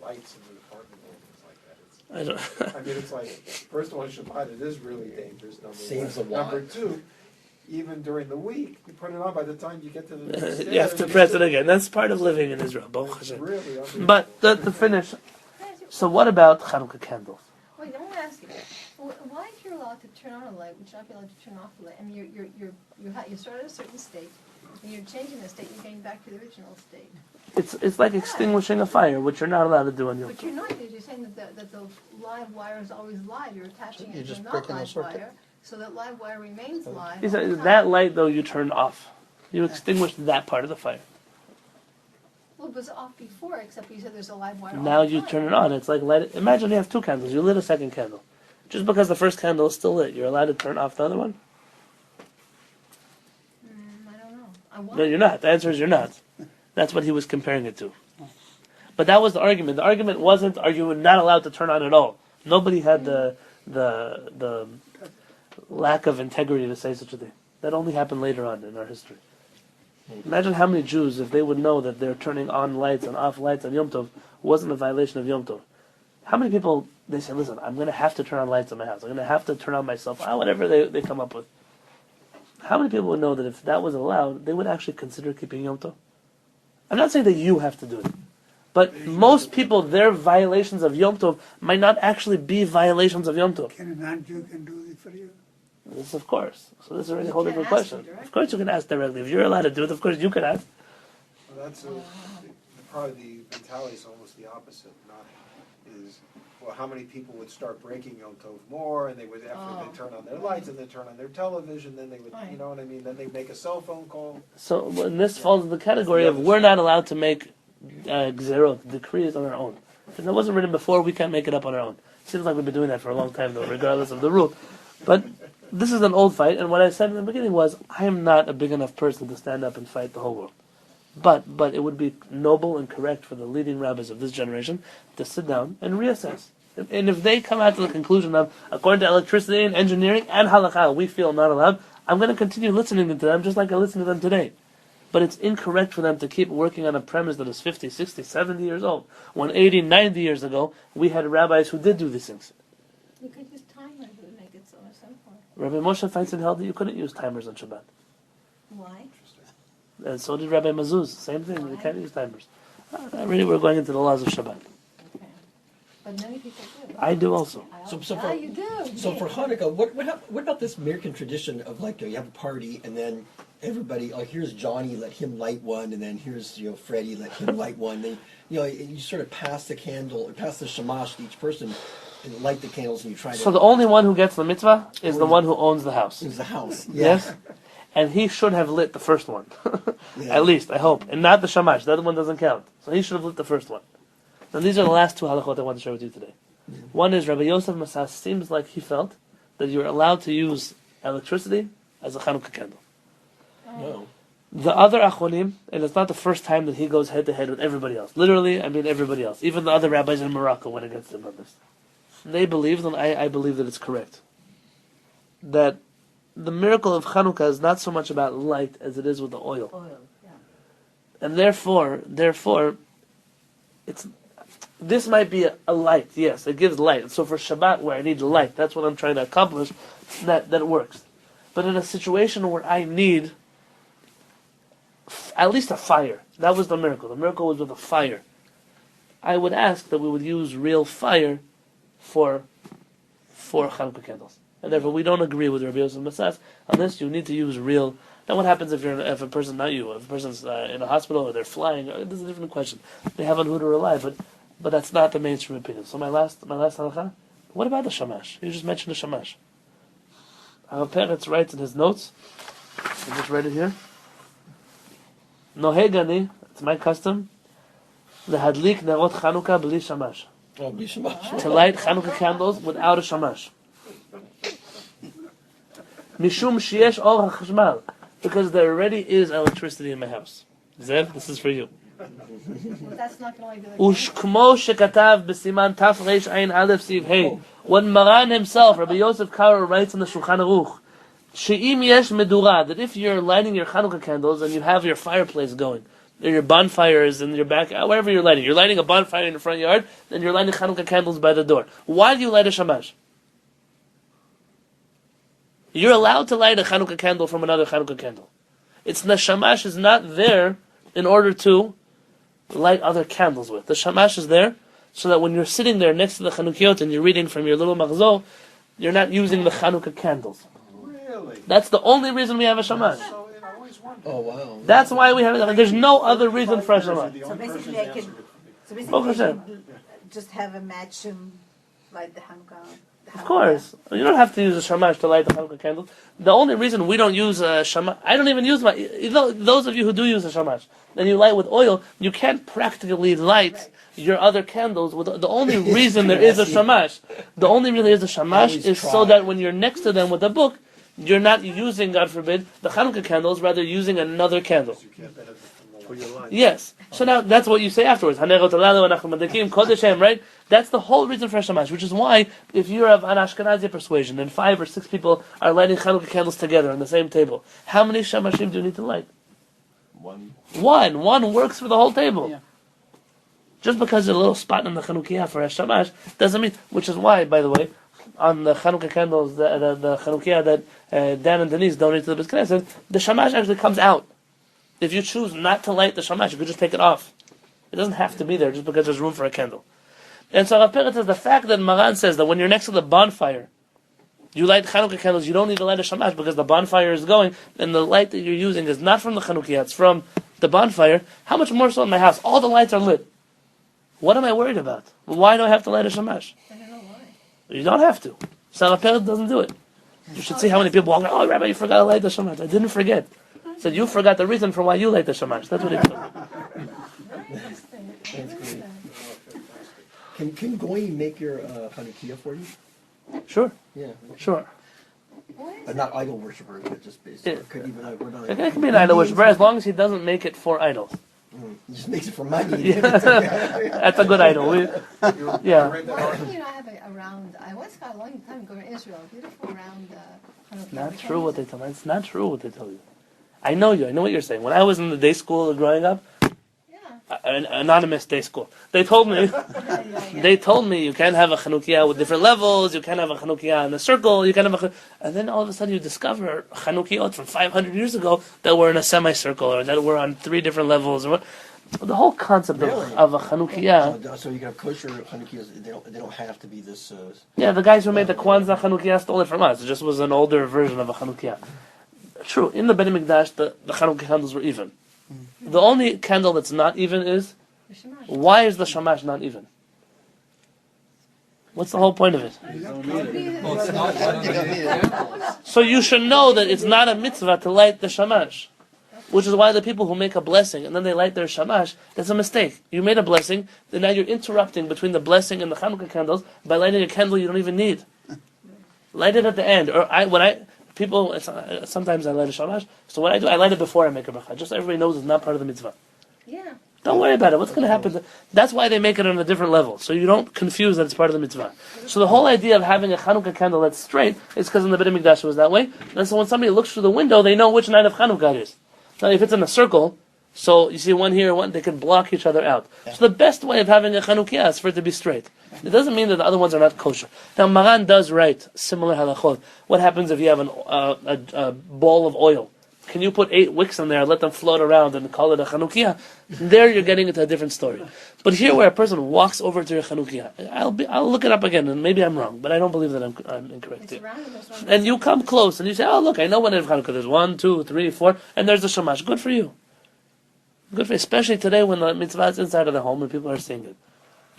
Speaker 5: lights in the apartment buildings like that?
Speaker 1: I don't.
Speaker 5: I mean, it's like, first of all, Shabbat, it is really dangerous, number
Speaker 6: Saves
Speaker 5: one.
Speaker 6: a lot.
Speaker 5: Number two, even during the week, you put it on, by the time you get to the next day.
Speaker 1: You have to press it again. That's part of living in Israel. Baruch
Speaker 5: It's
Speaker 1: Hashem.
Speaker 5: really unbelievable.
Speaker 1: But to finish, so what about Chanukah candles?
Speaker 2: Wait, I want to ask you, why if you're allowed to turn on a light, would you not be allowed to turn off the light? I mean, you start at a certain state, and you're changing the state, you're getting back to the original state.
Speaker 1: It's like extinguishing a fire, which you're not allowed to do on Yom
Speaker 2: But
Speaker 1: Tov.
Speaker 2: you're not, because you're saying that the live wire is always live. You're attaching
Speaker 6: You're
Speaker 2: it to
Speaker 6: just
Speaker 2: a not
Speaker 6: breaking the
Speaker 2: live
Speaker 6: circuit.
Speaker 2: wire, so that live wire remains live.
Speaker 1: He
Speaker 2: all the
Speaker 1: said
Speaker 2: time.
Speaker 1: that light though you turn off. You extinguish that part of the fire.
Speaker 2: Well, it was off before, except you said there's a live wire.
Speaker 1: Now
Speaker 2: all the
Speaker 1: you
Speaker 2: time.
Speaker 1: turn it on. It's like light it. Imagine you have two candles. You lit a second candle. Just because the first candle is still lit, you're allowed to turn off the other one?
Speaker 2: I don't know. I want.
Speaker 1: No, you're not. The answer is you're not. That's what he was comparing it to. But that was the argument. The argument wasn't, are you not allowed to turn on at all? Nobody had the lack of integrity to say such a thing. That only happened later on in our history. Imagine how many Jews, if they would know that they're turning on lights and off lights on Yom Tov, wasn't a violation of Yom Tov. How many people, they say, listen, I'm going to have to turn on lights in my house. I'm going to have to turn on my cell phone, whatever they come up with. How many people would know that if that was allowed, they would actually consider keeping Yom Tov? I'm not saying that you have to do it. But most people, their violations of Yom Tov might not actually be violations of Yom Tov.
Speaker 3: Can a non-Jew can do it for you?
Speaker 1: This, of course. So this is already a whole
Speaker 2: You
Speaker 1: different
Speaker 2: can't ask
Speaker 1: question.
Speaker 2: them directly.
Speaker 1: Of course you can ask directly. If you're allowed to do it, of course you can ask.
Speaker 5: Well, that's probably the mentality is almost the opposite. Not is well, how many people would start breaking Yom Tov more, and they would after they turn on their lights and they turn on their television, then they would, you know what I mean? Then they make a cell phone call.
Speaker 1: So and this falls in the category of we're not allowed to make Gzerot, decrees on our own. If that wasn't written before, we can't make it up on our own. Seems like we've been doing that for a long time, though, regardless of the rule. But this is an old fight, and what I said in the beginning was, I am not a big enough person to stand up and fight the whole world. But it would be noble and correct for the leading rabbis of this generation to sit down and reassess. And if they come out to the conclusion of, according to electricity and engineering and halakha, we feel not allowed, I'm going to continue listening to them just like I listen to them today. But it's incorrect for them to keep working on a premise that is 50, 60, 70 years old. When 80, 90 years ago, we had rabbis who did do these things.
Speaker 2: You could use timers to make it so much simpler.
Speaker 1: Rabbi Moshe Feinstein held that you couldn't use timers on Shabbat.
Speaker 4: Why?
Speaker 1: And so did Rabbi Mazuz. Same thing, you can't use timers. Really, we're going into the laws of Shabbat.
Speaker 2: Okay. But many people do.
Speaker 1: I do also.
Speaker 4: Ah, you do.
Speaker 6: So for Hanukkah, what about this American tradition of like you have a party and then everybody, like here's Johnny, let him light one, and then here's Freddie, let him light one. Then you sort of pass the candle, pass the shamash to each person, and light the candles, and you try to.
Speaker 1: So the only one who gets the mitzvah is the one who owns the house.
Speaker 6: Use the house.
Speaker 1: Yes? And he should have lit the first one.
Speaker 6: Yeah.
Speaker 1: At least, I hope. And not the shamash. The other one doesn't count. So he should have lit the first one. Now these are the last two halachot I want to share with you today. One is Rabbi Yosef Masas seems like he felt that you're allowed to use electricity as a Chanukah candle.
Speaker 6: No.
Speaker 1: The other Achonim, and it's not the first time that he goes head to head with everybody else. Literally, I mean everybody else. Even the other rabbis in Morocco went against him on this. They believed, and I believe that it's correct, that the miracle of Chanukah is not so much about light as it is with the oil.
Speaker 4: Oil, yeah.
Speaker 1: And therefore, this might be a light, yes, it gives light. So for Shabbat, where I need light, that's what I'm trying to accomplish, that it works. But in a situation where I need at least a fire, that was the miracle. The miracle was with a fire. I would ask that we would use real fire for Chanukah candles. And therefore we don't agree with Rabbi Yosef Masas unless you need to use real. Now what happens if a person's not you, if a person's in a hospital or they're flying? This is a different question. They have on who to rely, but that's not the mainstream opinion. So my last halakha, what about the shamash? You just mentioned the shamash. Our parents writes in his notes, I just read it here. Nohegani, it's my custom, lehadlik nerot Chanukah b'li shamash.
Speaker 6: Oh, bli shamash.
Speaker 1: To light Chanukah candles without a shamash. Mishum sheyesh or hachashmal, because there already is electricity in my house. Zev, this is for you.
Speaker 2: Well, that's not going to do the
Speaker 1: Ushkmo shekatav b'siman taf reish ayin aleph siv hey. When Maran himself, Rabbi Yosef Karo, writes in the Shulchan Aruch, she'im yesh medura, that if you're lighting your Chanukah candles and you have your fireplace going, or your bonfires in your back, wherever you're lighting. You're lighting a bonfire in the front yard, then you're lighting Chanukah candles by the door. Why do you light a shamash? You're allowed to light a Chanukah candle from another Chanukah candle. The shamash is not there in order to light other candles with. The shamash is there so that when you're sitting there next to the Chanukiot and you're reading from your little maghzol, you're not using the Chanukah candles.
Speaker 5: Really?
Speaker 1: That's the only reason we have a shamash.
Speaker 5: So, I always wondered.
Speaker 6: Oh wow.
Speaker 1: That's why we have it. There's no other reason for a shamash.
Speaker 4: So basically, I can. So basically,
Speaker 1: Baruch
Speaker 4: I
Speaker 1: Hashem.
Speaker 4: can just have a match and light the Hanukkah.
Speaker 1: Of course. You don't have to use a shamash to light the Hanukkah candles. The only reason we don't use a shamash, I don't even use my, those of you who do use a shamash, then you light with oil, you can't practically light your other candles with, the only reason there is a shamash, the only reason there is a shamash is so that when you're next to them with a book, you're not using, God forbid, the Hanukkah candles, rather using another candle.
Speaker 7: For your life.
Speaker 1: Yes. So now that's what you say afterwards. Right? That's the whole reason for shamash, which is why if you're of an Ashkenazi persuasion and 5 or 6 people are lighting Chanukah candles together on the same table, how many shamashim do you need to light?
Speaker 7: One.
Speaker 1: One works for the whole table.
Speaker 7: Yeah.
Speaker 1: Just because there's a little spot in the Chanukiah for a shamash doesn't mean. Which is why, by the way, on the Chanukah candles, the Chanukiah that Dan and Denise donated to the Beit Knesset, the shamash actually comes out. If you choose not to light the shamash, you could just take it off. It doesn't have to be there just because there's room for a candle. And so Rav Peret says the fact that Maran says that when you're next to the bonfire, you light Chanukah candles, you don't need to light a shamash because the bonfire is going, and the light that you're using is not from the Chanukiah, it's from the bonfire. How much more so in my house? All the lights are lit. What am I worried about? Why do I have to light a shamash?
Speaker 2: I don't know why.
Speaker 1: You don't have to. So Rav Peret doesn't do it. You should see how many people walk around, oh, Rabbi, you forgot to light the shamash. I didn't forget. Said you forgot the reason for why you light the shamash. That's what he told.
Speaker 6: Can Goy make your Hanukkah for you?
Speaker 1: Sure,
Speaker 6: Yeah.
Speaker 1: sure.
Speaker 6: Not idol worshiper, but just basically. Could even we're not.
Speaker 1: It can be an idol worshiper as long as he doesn't make it for idols.
Speaker 6: He just makes it for money.
Speaker 1: Yeah. That's a good idol. Yeah.
Speaker 2: Why don't you not have a round? I once got a long time ago in Israel, beautiful round.
Speaker 1: It's not true what they tell me. It's not true what they tell you. I know you. I know what you're saying. When I was in the day school growing up,
Speaker 2: Yeah.
Speaker 1: an anonymous day school, they told me, you can't have a Chanukiah with different levels. You can't have a Chanukiah in a circle. You can't have and then all of a sudden you discover Chanukiot from 500 years ago that were in a semicircle or that were on 3 different levels. Or the whole concept of a Chanukiah.
Speaker 6: So you can have kosher Hanukkahs. They don't have to be this.
Speaker 1: Yeah, the guys who made the Kwanzaa Chanukiah stole it from us. It just was an older version of a Chanukiah. True, in the Beit Mikdash, the Chanukah candles were even. The only candle that's not even is, why is the shamash not even? What's the whole point of it?
Speaker 8: Well, it's not one of the candles.
Speaker 1: So you should know that it's not a mitzvah to light the shamash. Which is why the people who make a blessing and then they light their shamash, that's a mistake. You made a blessing, then now you're interrupting between the blessing and the Chanukah candles by lighting a candle you don't even need. Light it at the end. People, sometimes I light a shamash, so what I do, I light it before I make a bracha. Just so everybody knows it's not part of the mitzvah.
Speaker 2: Yeah.
Speaker 1: Don't worry about it. What's going to happen? That's why they make it on a different level, so you don't confuse that it's part of the mitzvah. So the whole idea of having a Chanukah candle that's straight is because in the Beit Mikdash it was that way. And so when somebody looks through the window, they know which night of Chanukah it is. Now if it's in a circle, so you see one here, one, they can block each other out. So the best way of having a Chanukiah is for it to be straight. It doesn't mean that the other ones are not kosher. Now Maran does write similar halachot. What happens if you have a ball of oil? Can you put 8 wicks in there, let them float around, and call it a Chanukiah? There you're getting into a different story. But here, where a person walks over to your Chanukiah, I'll look it up again, and maybe I'm wrong, but I don't believe that I'm incorrect here. And you come close, and you say, "Oh, look, I know when in Chanukah there's 1, 2, 3, 4, and there's the shamash." Good for you. Good for you, especially today when the mitzvah is inside of the home and people are seeing it.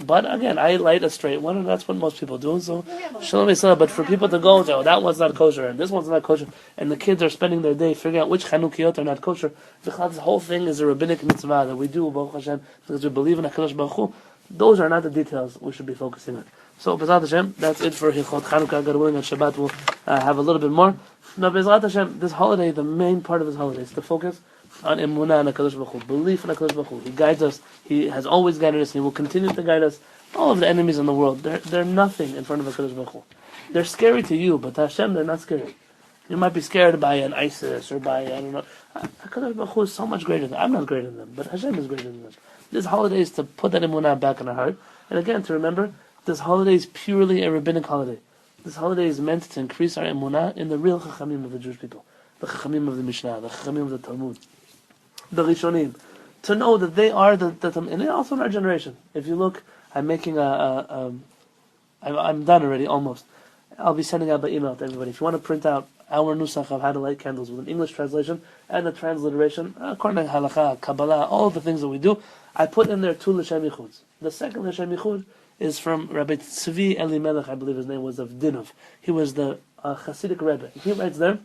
Speaker 1: But again, I light a straight one, and that's what most people do. So, Shalom Yisrael. But for people to go, oh, that one's not kosher, and this one's not kosher, and the kids are spending their day figuring out which Chanukiot are not kosher, this whole thing is a rabbinic mitzvah that we do, Baruch Hashem, because we believe in HaKadosh Baruch Hu. Those are not the details we should be focusing on. So, B'ezrat Hashem, that's it for Hilchot Chanukah. God willing, on Shabbat we'll have a little bit more. Now, B'ezrat Hashem, this holiday, the main part of this holiday is to focus on emunah and HaKadosh Baruch Hu, belief in HaKadosh Baruch Hu. He guides us. He has always guided us. He will continue to guide us. All of the enemies in the world, they're nothing in front of HaKadosh Baruch Hu. They're scary to you, but to Hashem, they're not scary. You might be scared by an ISIS or by, I don't know. HaKadosh Baruch Hu is so much greater than them. I'm not greater than them, but Hashem is greater than them. This holiday is to put that emunah back in our heart. And again, to remember, this holiday is purely a rabbinic holiday. This holiday is meant to increase our emunah in the real chachamim of the Jewish people. The chachamim of the Mishnah, the chachamim of the Talmud, the Rishonim. To know that they are and also in our generation. If you look, I'm making I'm done already, almost. I'll be sending out by email to everybody. If you want to print out our nusach of how to light candles with an English translation and a transliteration, according to Halakha, Kabbalah, all the things that we do, I put in there 2 L'Shem Yichud. The second L'Shem Yichud is from Rabbi Tzvi Elimelech, I believe his name was, of Dinov. He was the Hasidic Rebbe. He writes there,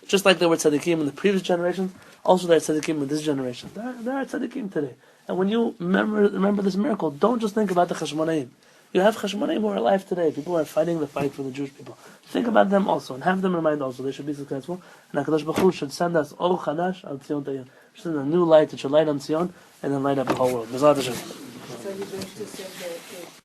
Speaker 1: just like there were tzaddikim in the previous generations, also there are tzaddikim in this generation. There are tzaddikim today. And when you remember this miracle, don't just think about the HaShamayim. You have HaShamayim who are alive today, people who are fighting the fight for the Jewish people. Think about them also, and have them in mind also. They should be successful. And HaKadosh Baruch Hu should send us Or Chadash al Tzion Tayim. Should send a new light that should light on Tzion, and then light up the whole world. B'ezrat Hashem.
Speaker 4: So you're going to send the